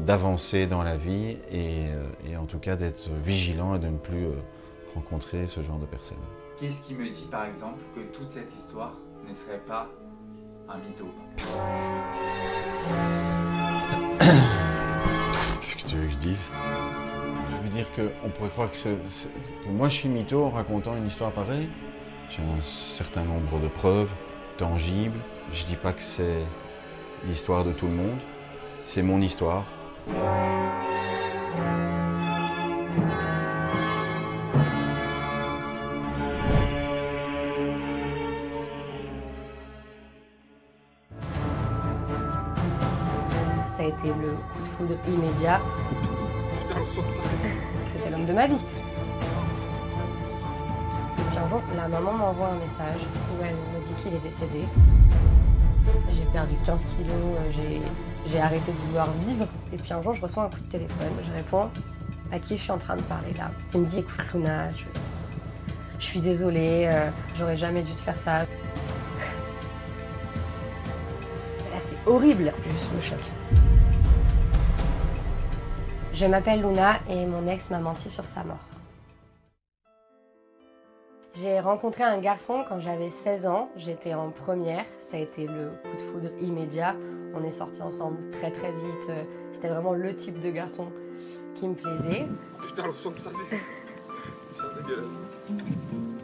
d'avancer dans la vie et en tout cas d'être vigilant et de ne plus rencontrer ce genre de personnes. Qu'est-ce qui me dit par exemple que toute cette histoire ne serait pas un mytho? Qu'est-ce que tu veux que je dise? Je veux dire qu'on pourrait croire que moi je suis mytho en racontant une histoire pareille. J'ai un certain nombre de preuves tangibles. Je ne dis pas que c'est l'histoire de tout le monde, c'est mon histoire. Ça a été le coup de foudre immédiat. C'était l'homme de ma vie. Et puis un jour, la maman m'envoie un message où elle me dit qu'il est décédé. J'ai perdu 15 kilos, j'ai arrêté de vouloir vivre. Et puis un jour, je reçois un coup de téléphone. Je réponds à qui je suis en train de parler là. Il me dit, écoute Luna, je suis désolée, j'aurais jamais dû te faire ça. Là, c'est horrible, juste le choc. Je m'appelle Luna et mon ex m'a menti sur sa mort. J'ai rencontré un garçon quand j'avais 16 ans, j'étais en première, ça a été le coup de foudre immédiat. On est sortis ensemble très très vite, c'était vraiment le type de garçon qui me plaisait. Putain, le son que ça fait, c'est dégueulasse.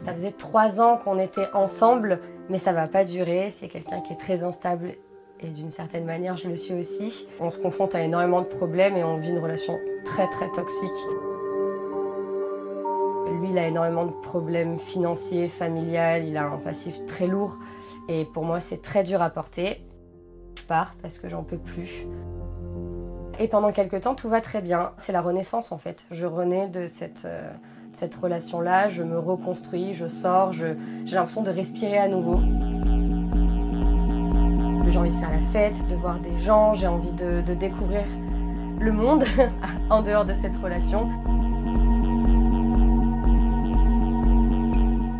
Ça faisait 3 ans qu'on était ensemble, mais ça va pas durer, c'est quelqu'un qui est très instable. Et d'une certaine manière, je le suis aussi. On se confronte à énormément de problèmes et on vit une relation très très toxique. Lui, il a énormément de problèmes financiers, familiales, il a un passif très lourd. Et pour moi, c'est très dur à porter. Je pars parce que j'en peux plus. Et pendant quelques temps, tout va très bien. C'est la renaissance en fait. Je renais de cette relation-là, je me reconstruis, je sors, j'ai l'impression de respirer à nouveau. J'ai envie de faire la fête, de voir des gens, j'ai envie de découvrir le monde en dehors de cette relation.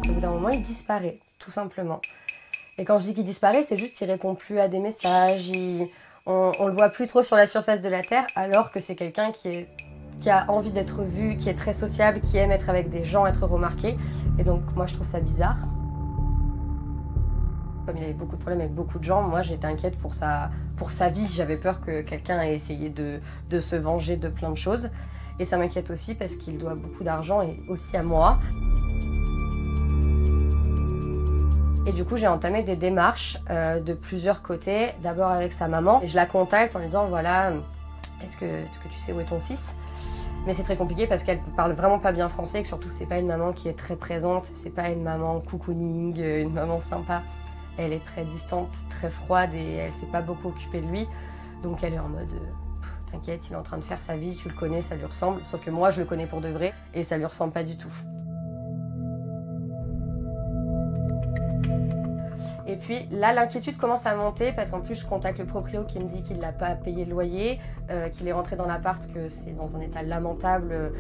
Au bout d'un moment, il disparaît, tout simplement. Et quand je dis qu'il disparaît, c'est juste qu'il répond plus à des messages, on le voit plus trop sur la surface de la Terre, alors que c'est quelqu'un qui a envie d'être vu, qui est très sociable, qui aime être avec des gens, être remarqué. Et donc moi, je trouve ça bizarre. Comme il avait beaucoup de problèmes avec beaucoup de gens, moi j'étais inquiète pour sa vie. J'avais peur que quelqu'un ait essayé de se venger de plein de choses. Et ça m'inquiète aussi parce qu'il doit beaucoup d'argent et aussi à moi. Et du coup j'ai entamé des démarches de plusieurs côtés. D'abord avec sa maman. Et je la contacte en lui disant voilà, est-ce que tu sais où est ton fils ? Mais c'est très compliqué parce qu'elle parle vraiment pas bien français et que surtout c'est pas une maman qui est très présente. C'est pas une maman cocooning, une maman sympa. Elle est très distante, très froide et elle s'est pas beaucoup occupée de lui. Donc elle est en mode t'inquiète, il est en train de faire sa vie, tu le connais, ça lui ressemble. Sauf que moi je le connais pour de vrai et ça lui ressemble pas du tout. Et puis là l'inquiétude commence à monter parce qu'en plus je contacte le proprio qui me dit qu'il n'a pas payé le loyer, qu'il est rentré dans l'appart, que c'est dans un état lamentable.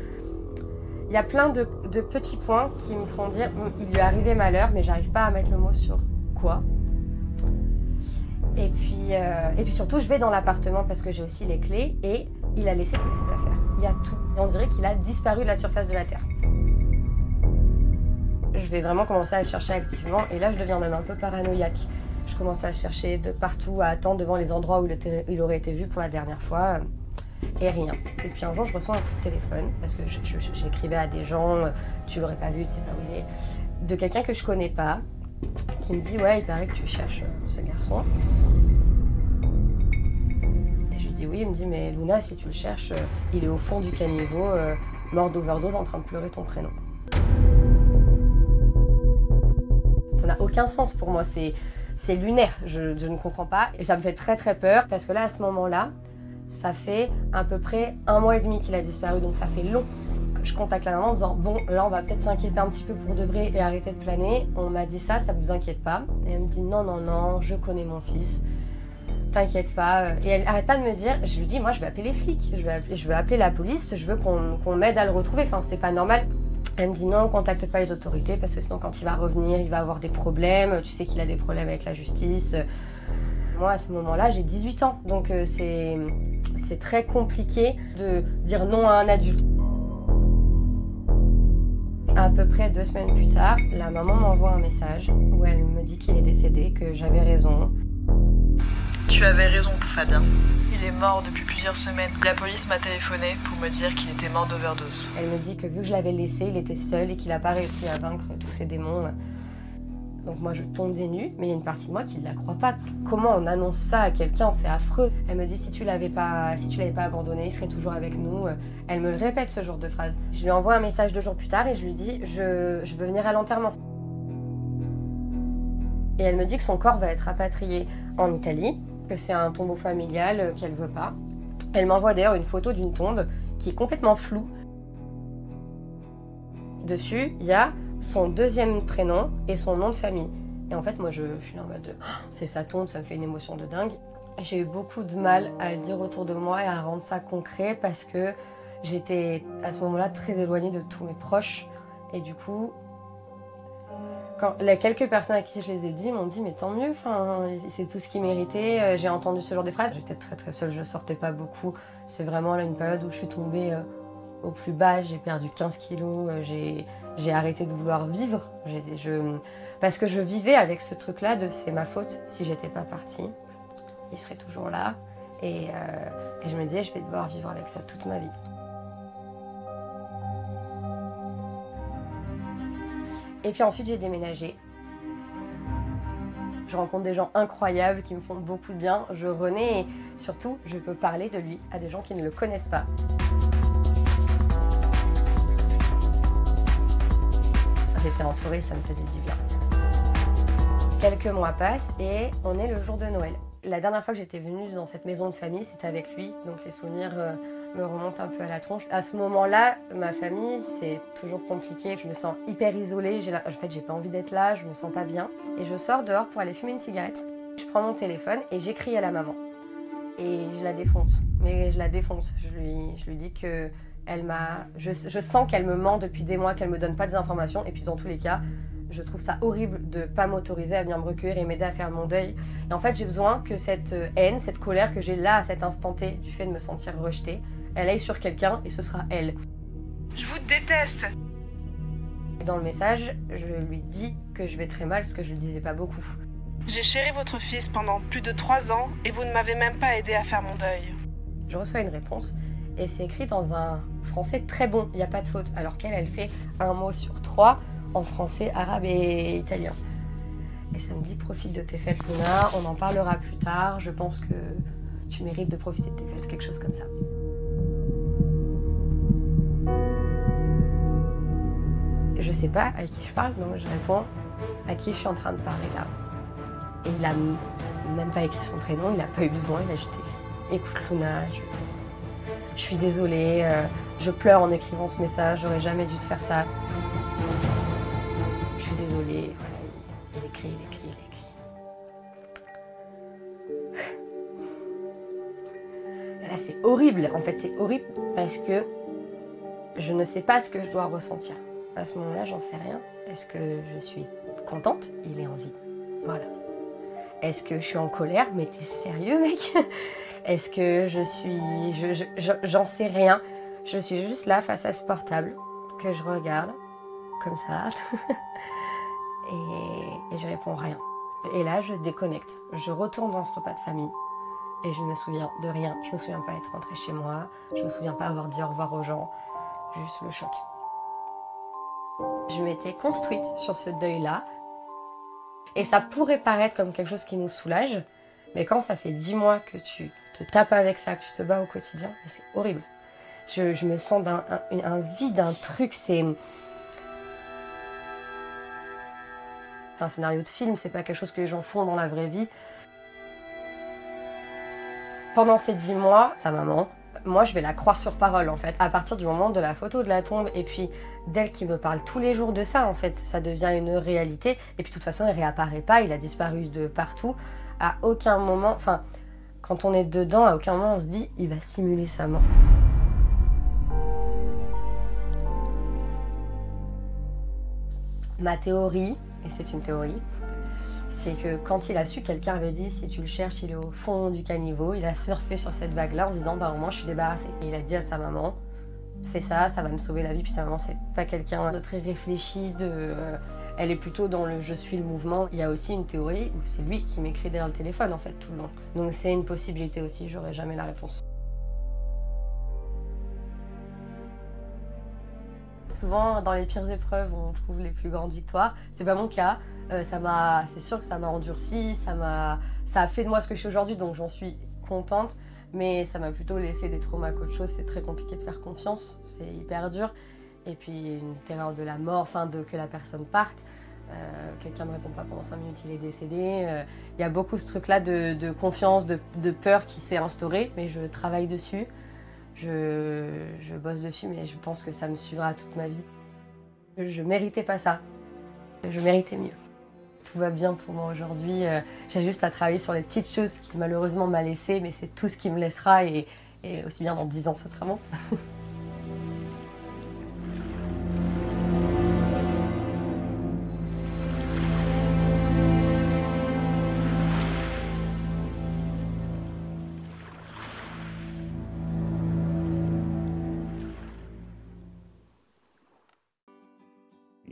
Il y a plein de petits points qui me font dire il lui est arrivé malheur mais j'arrive pas à mettre le mot sur quoi. Et puis surtout, je vais dans l'appartement parce que j'ai aussi les clés et il a laissé toutes ses affaires. Il y a tout. Et on dirait qu'il a disparu de la surface de la Terre. Je vais vraiment commencer à le chercher activement et là, je deviens même un peu paranoïaque. Je commence à le chercher de partout, à attendre devant les endroits où il aurait été vu pour la dernière fois et rien. Et puis un jour, je reçois un coup de téléphone parce que j'écrivais à des gens, tu l'aurais pas vu, tu sais pas où il est, de quelqu'un que je connais pas. qui me dit « Ouais, il paraît que tu cherches ce garçon. » Et je lui dis « Oui », il me dit « Mais Luna, si tu le cherches, il est au fond du caniveau, mort d'overdose, en train de pleurer ton prénom. » Ça n'a aucun sens pour moi, c'est lunaire, je ne comprends pas. Et ça me fait très très peur, parce que là, à ce moment-là, ça fait à peu près 1 mois et demi qu'il a disparu, donc ça fait long. Je contacte la maman en disant « Bon, là, on va peut-être s'inquiéter un petit peu pour de vrai et arrêter de planer. On m'a dit ça vous inquiète pas ?» Et elle me dit « Non, non, non, je connais mon fils. T'inquiète pas. » Et elle arrête pas de me dire, je lui dis « Moi, je vais appeler les flics, je vais appeler la police, je veux qu'on m'aide à le retrouver. Enfin, c'est pas normal. » Elle me dit « Non, contacte pas les autorités parce que sinon, quand il va revenir, il va avoir des problèmes. Tu sais qu'il a des problèmes avec la justice. » Moi, à ce moment-là, j'ai 18 ans, donc c'est très compliqué de dire non à un adulte. À peu près 2 semaines plus tard, la maman m'envoie un message où elle me dit qu'il est décédé, que j'avais raison. Tu avais raison pour Fabien. Il est mort depuis plusieurs semaines. La police m'a téléphoné pour me dire qu'il était mort d'overdose. Elle me dit que vu que je l'avais laissé, il était seul et qu'il n'a pas réussi à vaincre tous ses démons. Donc moi je tombe des nues, mais il y a une partie de moi qui ne la croit pas. Comment on annonce ça à quelqu'un? C'est affreux. Elle me dit si tu l'avais pas abandonné, il serait toujours avec nous. Elle me le répète ce genre de phrase. Je lui envoie un message 2 jours plus tard et je lui dis je veux venir à l'enterrement. Et elle me dit que son corps va être rapatrié en Italie, que c'est un tombeau familial qu'elle veut pas. Elle m'envoie d'ailleurs une photo d'une tombe qui est complètement floue. Dessus, il y a son 2e prénom et son nom de famille. Et en fait, moi, je suis là en mode c'est sa tombe, ça me fait une émotion de dingue. J'ai eu beaucoup de mal à le dire autour de moi et à rendre ça concret parce que j'étais à ce moment-là très éloignée de tous mes proches. Et du coup, quand les quelques personnes à qui je les ai dit m'ont dit mais tant mieux, c'est tout ce qu'il méritait. J'ai entendu ce genre de phrases. J'étais très très seule, je sortais pas beaucoup. C'est vraiment là une période où je suis tombée au plus bas, j'ai perdu 15 kilos, j'ai arrêté de vouloir vivre. Parce que je vivais avec ce truc-là de c'est ma faute si j'étais pas partie. Il serait toujours là. Et je me disais je vais devoir vivre avec ça toute ma vie. Et puis ensuite j'ai déménagé. Je rencontre des gens incroyables qui me font beaucoup de bien. Je renais et surtout je peux parler de lui à des gens qui ne le connaissent pas. J'étais entourée, ça me faisait du bien. Quelques mois passent et on est le jour de Noël. La dernière fois que j'étais venue dans cette maison de famille, c'était avec lui, donc les souvenirs me remontent un peu à la tronche. À ce moment-là, ma famille, c'est toujours compliqué. Je me sens hyper isolée, en fait, j'ai pas envie d'être là, je me sens pas bien. Et je sors dehors pour aller fumer une cigarette. Je prends mon téléphone et j'écris à la maman. Et je la défonce, mais je la défonce. Je lui dis que je sens qu'elle me ment depuis des mois, qu'elle me donne pas des informations. Et puis dans tous les cas, je trouve ça horrible de pas m'autoriser à venir me recueillir et m'aider à faire mon deuil. Et en fait, j'ai besoin que cette haine, cette colère que j'ai là à cet instant T, du fait de me sentir rejetée, elle aille sur quelqu'un et ce sera elle. Je vous déteste. Et dans le message, je lui dis que je vais très mal, ce que je ne disais pas beaucoup. J'ai chéri votre fils pendant plus de 3 ans et vous ne m'avez même pas aidé à faire mon deuil. Je reçois une réponse et c'est écrit dans un français très bon, il n'y a pas de faute, alors qu'elle, elle fait 1 mot sur 3 en français, arabe et italien. Et ça me dit, profite de tes fêtes, Luna, on en parlera plus tard, je pense que tu mérites de profiter de tes fêtes, quelque chose comme ça. Je sais pas à qui je parle, donc je réponds à qui je suis en train de parler là. Et il a même pas écrit son prénom, il n'a pas eu besoin, il a juste écrit, écoute Luna, je suis désolée, je pleure en écrivant ce message, j'aurais jamais dû te faire ça. Je suis désolée, voilà, il écrit. Et là c'est horrible, en fait c'est horrible parce que je ne sais pas ce que je dois ressentir. À ce moment-là, j'en sais rien. Est-ce que je suis contente? Il est en vie. Voilà. Est-ce que je suis en colère? Mais t'es sérieux, mec? Est-ce que je suis... J'en sais rien. Je suis juste là, face à ce portable, que je regarde, comme ça. et je réponds rien. Et là, je déconnecte. Je retourne dans ce repas de famille. Et je me souviens de rien. Je me souviens pas être rentrée chez moi. Je me souviens pas avoir dit au revoir aux gens. Juste le choc. Je m'étais construite sur ce deuil-là. Et ça pourrait paraître comme quelque chose qui nous soulage, mais quand ça fait 10 mois que tu te tapes avec ça, que tu te bats au quotidien, c'est horrible. Je me sens un vide, un truc, c'est un scénario de film, c'est pas quelque chose que les gens font dans la vraie vie. Pendant ces 10 mois, sa maman, moi je vais la croire sur parole en fait. À partir du moment de la photo de la tombe et puis d'elle qui me parle tous les jours de ça en fait, ça devient une réalité. Et puis de toute façon il réapparaît pas, il a disparu de partout. À aucun moment, enfin quand on est dedans, à aucun moment on se dit il va simuler sa mort. Ma théorie, et c'est une théorie, c'est que quand il a su, quelqu'un avait dit si tu le cherches, il est au fond du caniveau. Il a surfé sur cette vague-là en se disant bah au moins je suis débarrassée. Et il a dit à sa maman fais ça, ça va me sauver la vie. Puis sa maman c'est pas quelqu'un de très réfléchi, elle est plutôt dans le je suis le mouvement. Il y a aussi une théorie où c'est lui qui m'écrit derrière le téléphone en fait tout le long. Donc c'est une possibilité aussi, j'aurai jamais la réponse. Souvent, dans les pires épreuves, on trouve les plus grandes victoires. C'est pas mon cas. C'est sûr que ça m'a endurci, ça a fait de moi ce que je suis aujourd'hui, donc j'en suis contente. Mais ça m'a plutôt laissé des traumas qu'autre chose. C'est très compliqué de faire confiance, c'est hyper dur. Et puis une terreur de la mort, enfin que la personne parte. Quelqu'un ne me répond pas pendant 5 minutes, il est décédé. Il y a beaucoup ce truc-là de confiance, de peur qui s'est instauré, mais je travaille dessus. Je bosse dessus, mais je pense que ça me suivra toute ma vie. Je méritais pas ça. Je méritais mieux. Tout va bien pour moi aujourd'hui. J'ai juste à travailler sur les petites choses qui malheureusement m'a laissé, mais c'est tout ce qui me laissera et aussi bien dans 10 ans, ce sera bon.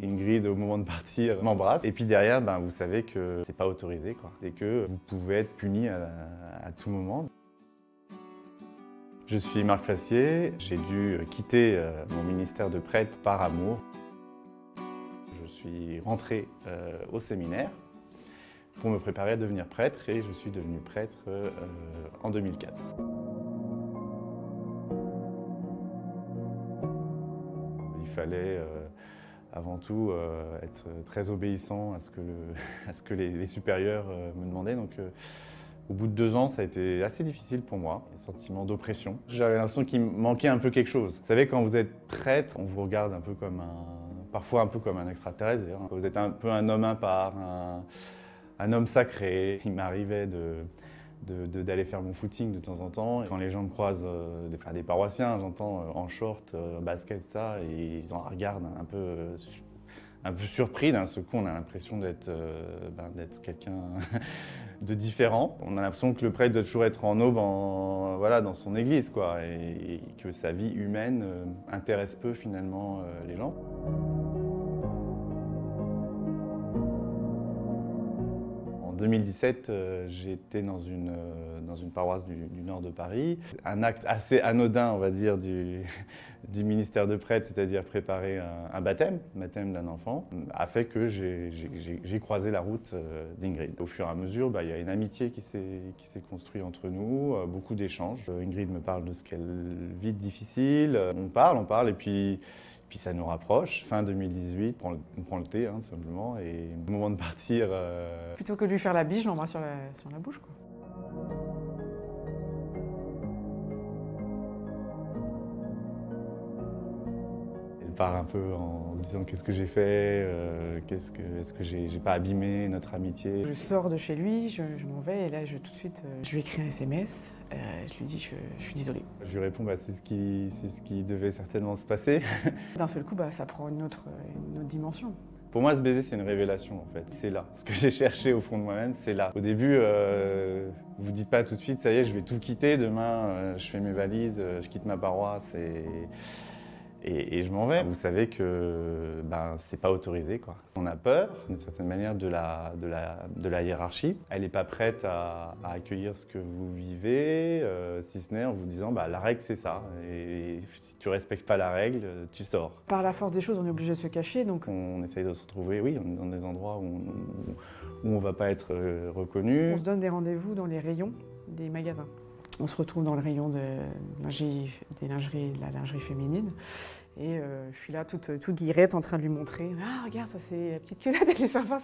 Ingrid, au moment de partir, m'embrasse. Et puis derrière, vous savez que c'est pas autorisé, quoi. Et que vous pouvez être puni à tout moment. Je suis Marc Fassier. J'ai dû quitter mon ministère de prêtre par amour. Je suis rentré au séminaire pour me préparer à devenir prêtre et je suis devenu prêtre en 2004. Il fallait avant tout être très obéissant à ce que les supérieurs me demandaient. Donc, au bout de 2 ans, ça a été assez difficile pour moi, un sentiment d'oppression. J'avais l'impression qu'il me manquait un peu quelque chose. Vous savez, quand vous êtes prêtre, on vous regarde un peu comme parfois un peu comme un extraterrestre. Vous êtes un peu un homme à part, un homme sacré. Il m'arrivait d'aller faire mon footing de temps en temps. Et quand les gens me croisent, des paroissiens, j'entends en short, basket, ça, et ils en regardent un peu surpris. D'un seul coup, on a l'impression d'être quelqu'un de différent. On a l'impression que le prêtre doit toujours être en aube dans son église, quoi, et que sa vie humaine intéresse peu finalement les gens. En 2017, j'étais dans une paroisse du nord de Paris. Un acte assez anodin, on va dire, du ministère de prêtre, c'est-à-dire préparer un baptême d'un enfant, a fait que j'ai croisé la route d'Ingrid. Au fur et à mesure, il y a une amitié qui s'est construite entre nous, beaucoup d'échanges. Ingrid me parle de ce qu'elle vit de difficile, on parle, et puis ça nous rapproche. Fin 2018, on prend le thé, tout simplement, et au moment de partir... Plutôt que de lui faire la bise, je l'embrasse sur la bouche, quoi. Elle part un peu en disant qu'est-ce que j'ai fait, est-ce que j'ai pas abîmé notre amitié. Je sors de chez lui, je m'en vais, et là, tout de suite, je lui écris un SMS. Je lui dis je suis désolée. Je lui réponds c'est ce qui devait certainement se passer. D'un seul coup, ça prend une autre dimension. Pour moi, ce baiser, c'est une révélation en fait. C'est là. Ce que j'ai cherché au fond de moi-même, c'est là. Au début, vous dites pas tout de suite, ça y est, je vais tout quitter, demain, je fais mes valises, je quitte ma paroisse et je m'en vais. Vous savez que c'est pas autorisé, quoi. On a peur, d'une certaine manière, de la hiérarchie. Elle n'est pas prête à accueillir ce que vous vivez, si ce n'est en vous disant la règle c'est ça. Et si tu respectes pas la règle, tu sors. Par la force des choses, on est obligé de se cacher. Donc on essaye de se retrouver, oui, dans des endroits où où on ne va pas être reconnu. On se donne des rendez-vous dans les rayons des magasins. On se retrouve dans le rayon de la lingerie féminine. Et je suis là toute guillerette en train de lui montrer « Ah, regarde, ça c'est la petite culotte, elle est sympa !»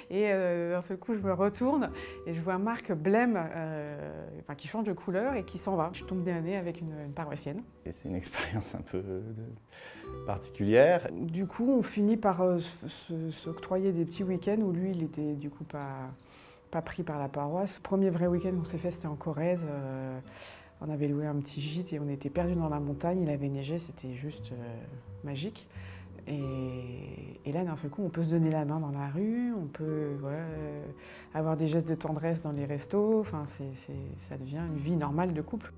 Et d'un seul coup, je me retourne et je vois Marc blême qui change de couleur et qui s'en va. Je tombe nez avec une paroissienne. C'est une expérience un peu particulière. Du coup, on finit par s'octroyer des petits week-ends où lui, il était du coup pas pris par la paroisse. Le premier vrai week-end qu'on s'est fait, c'était en Corrèze. On avait loué un petit gîte et on était perdus dans la montagne. Il avait neigé, c'était juste magique. Et là, d'un seul coup, on peut se donner la main dans la rue, on peut avoir des gestes de tendresse dans les restos. Enfin, ça devient une vie normale de couple.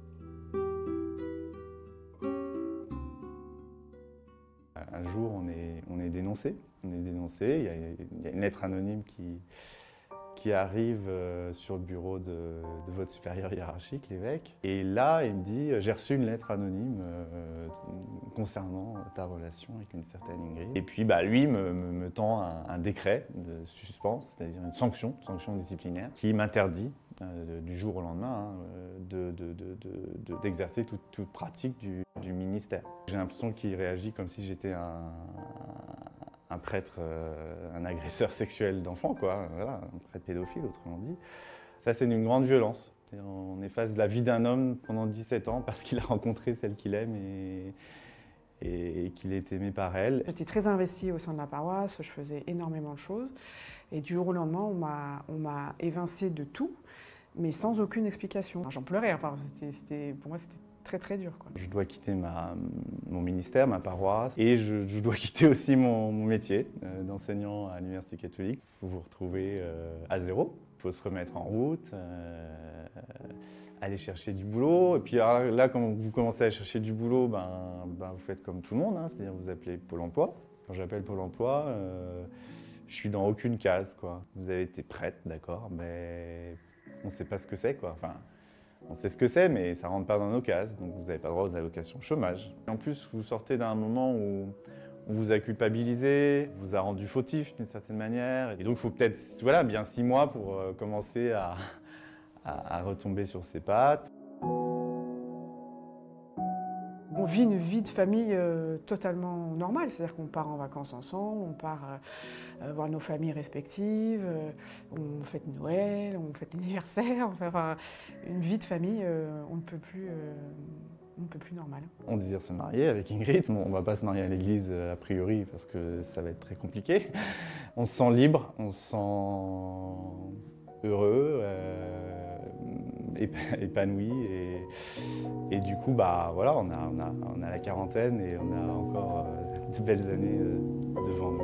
Un jour, on est dénoncé. Il y a une lettre anonyme qui arrive sur le bureau de votre supérieur hiérarchique, l'évêque. Et là, il me dit « J'ai reçu une lettre anonyme concernant ta relation avec une certaine Ingrid. » Et puis lui me tend un décret de suspens, c'est-à-dire une sanction disciplinaire, qui m'interdit du jour au lendemain d'exercer toute pratique du ministère. J'ai l'impression qu'il réagit comme si j'étais un prêtre, un agresseur sexuel d'enfants, quoi. Voilà, un prêtre pédophile, autrement dit. Ça, c'est d'une grande violence. On efface la vie d'un homme pendant 17 ans parce qu'il a rencontré celle qu'il aime et qu'il est aimé par elle. J'étais très investie au sein de la paroisse, je faisais énormément de choses. Et du jour au lendemain, on m'a évincée de tout, mais sans aucune explication. J'en pleurais, enfin, pour moi, c'était très très dur, quoi. Je dois quitter mon ministère, ma paroisse, et je dois quitter aussi mon métier d'enseignant à l'Université catholique. Il faut vous retrouver à zéro, il faut se remettre en route, aller chercher du boulot. Et puis là, quand vous commencez à chercher du boulot, vous faites comme tout le monde, hein, c'est-à-dire vous appelez Pôle emploi. Quand j'appelle Pôle emploi, je suis dans aucune case, quoi. Vous avez été prête, d'accord, mais on ne sait pas ce que c'est, quoi. Enfin, on sait ce que c'est, mais ça ne rentre pas dans nos cases, donc vous n'avez pas droit aux allocations chômage. En plus, vous sortez d'un moment où on vous a culpabilisé, vous a rendu fautif d'une certaine manière, et donc il faut peut-être bien 6 mois pour commencer à retomber sur ses pattes. On vit une vie de famille totalement normale, c'est-à-dire qu'on part en vacances ensemble, on part voir nos familles respectives, on fête Noël, on fête l'anniversaire, enfin, une vie de famille, on ne peut plus normale. On désire se marier avec Ingrid. On ne va pas se marier à l'église a priori parce que ça va être très compliqué. On se sent libre, on se sent heureux, épanoui et du coup voilà, on a la quarantaine et on a encore de belles années devant nous.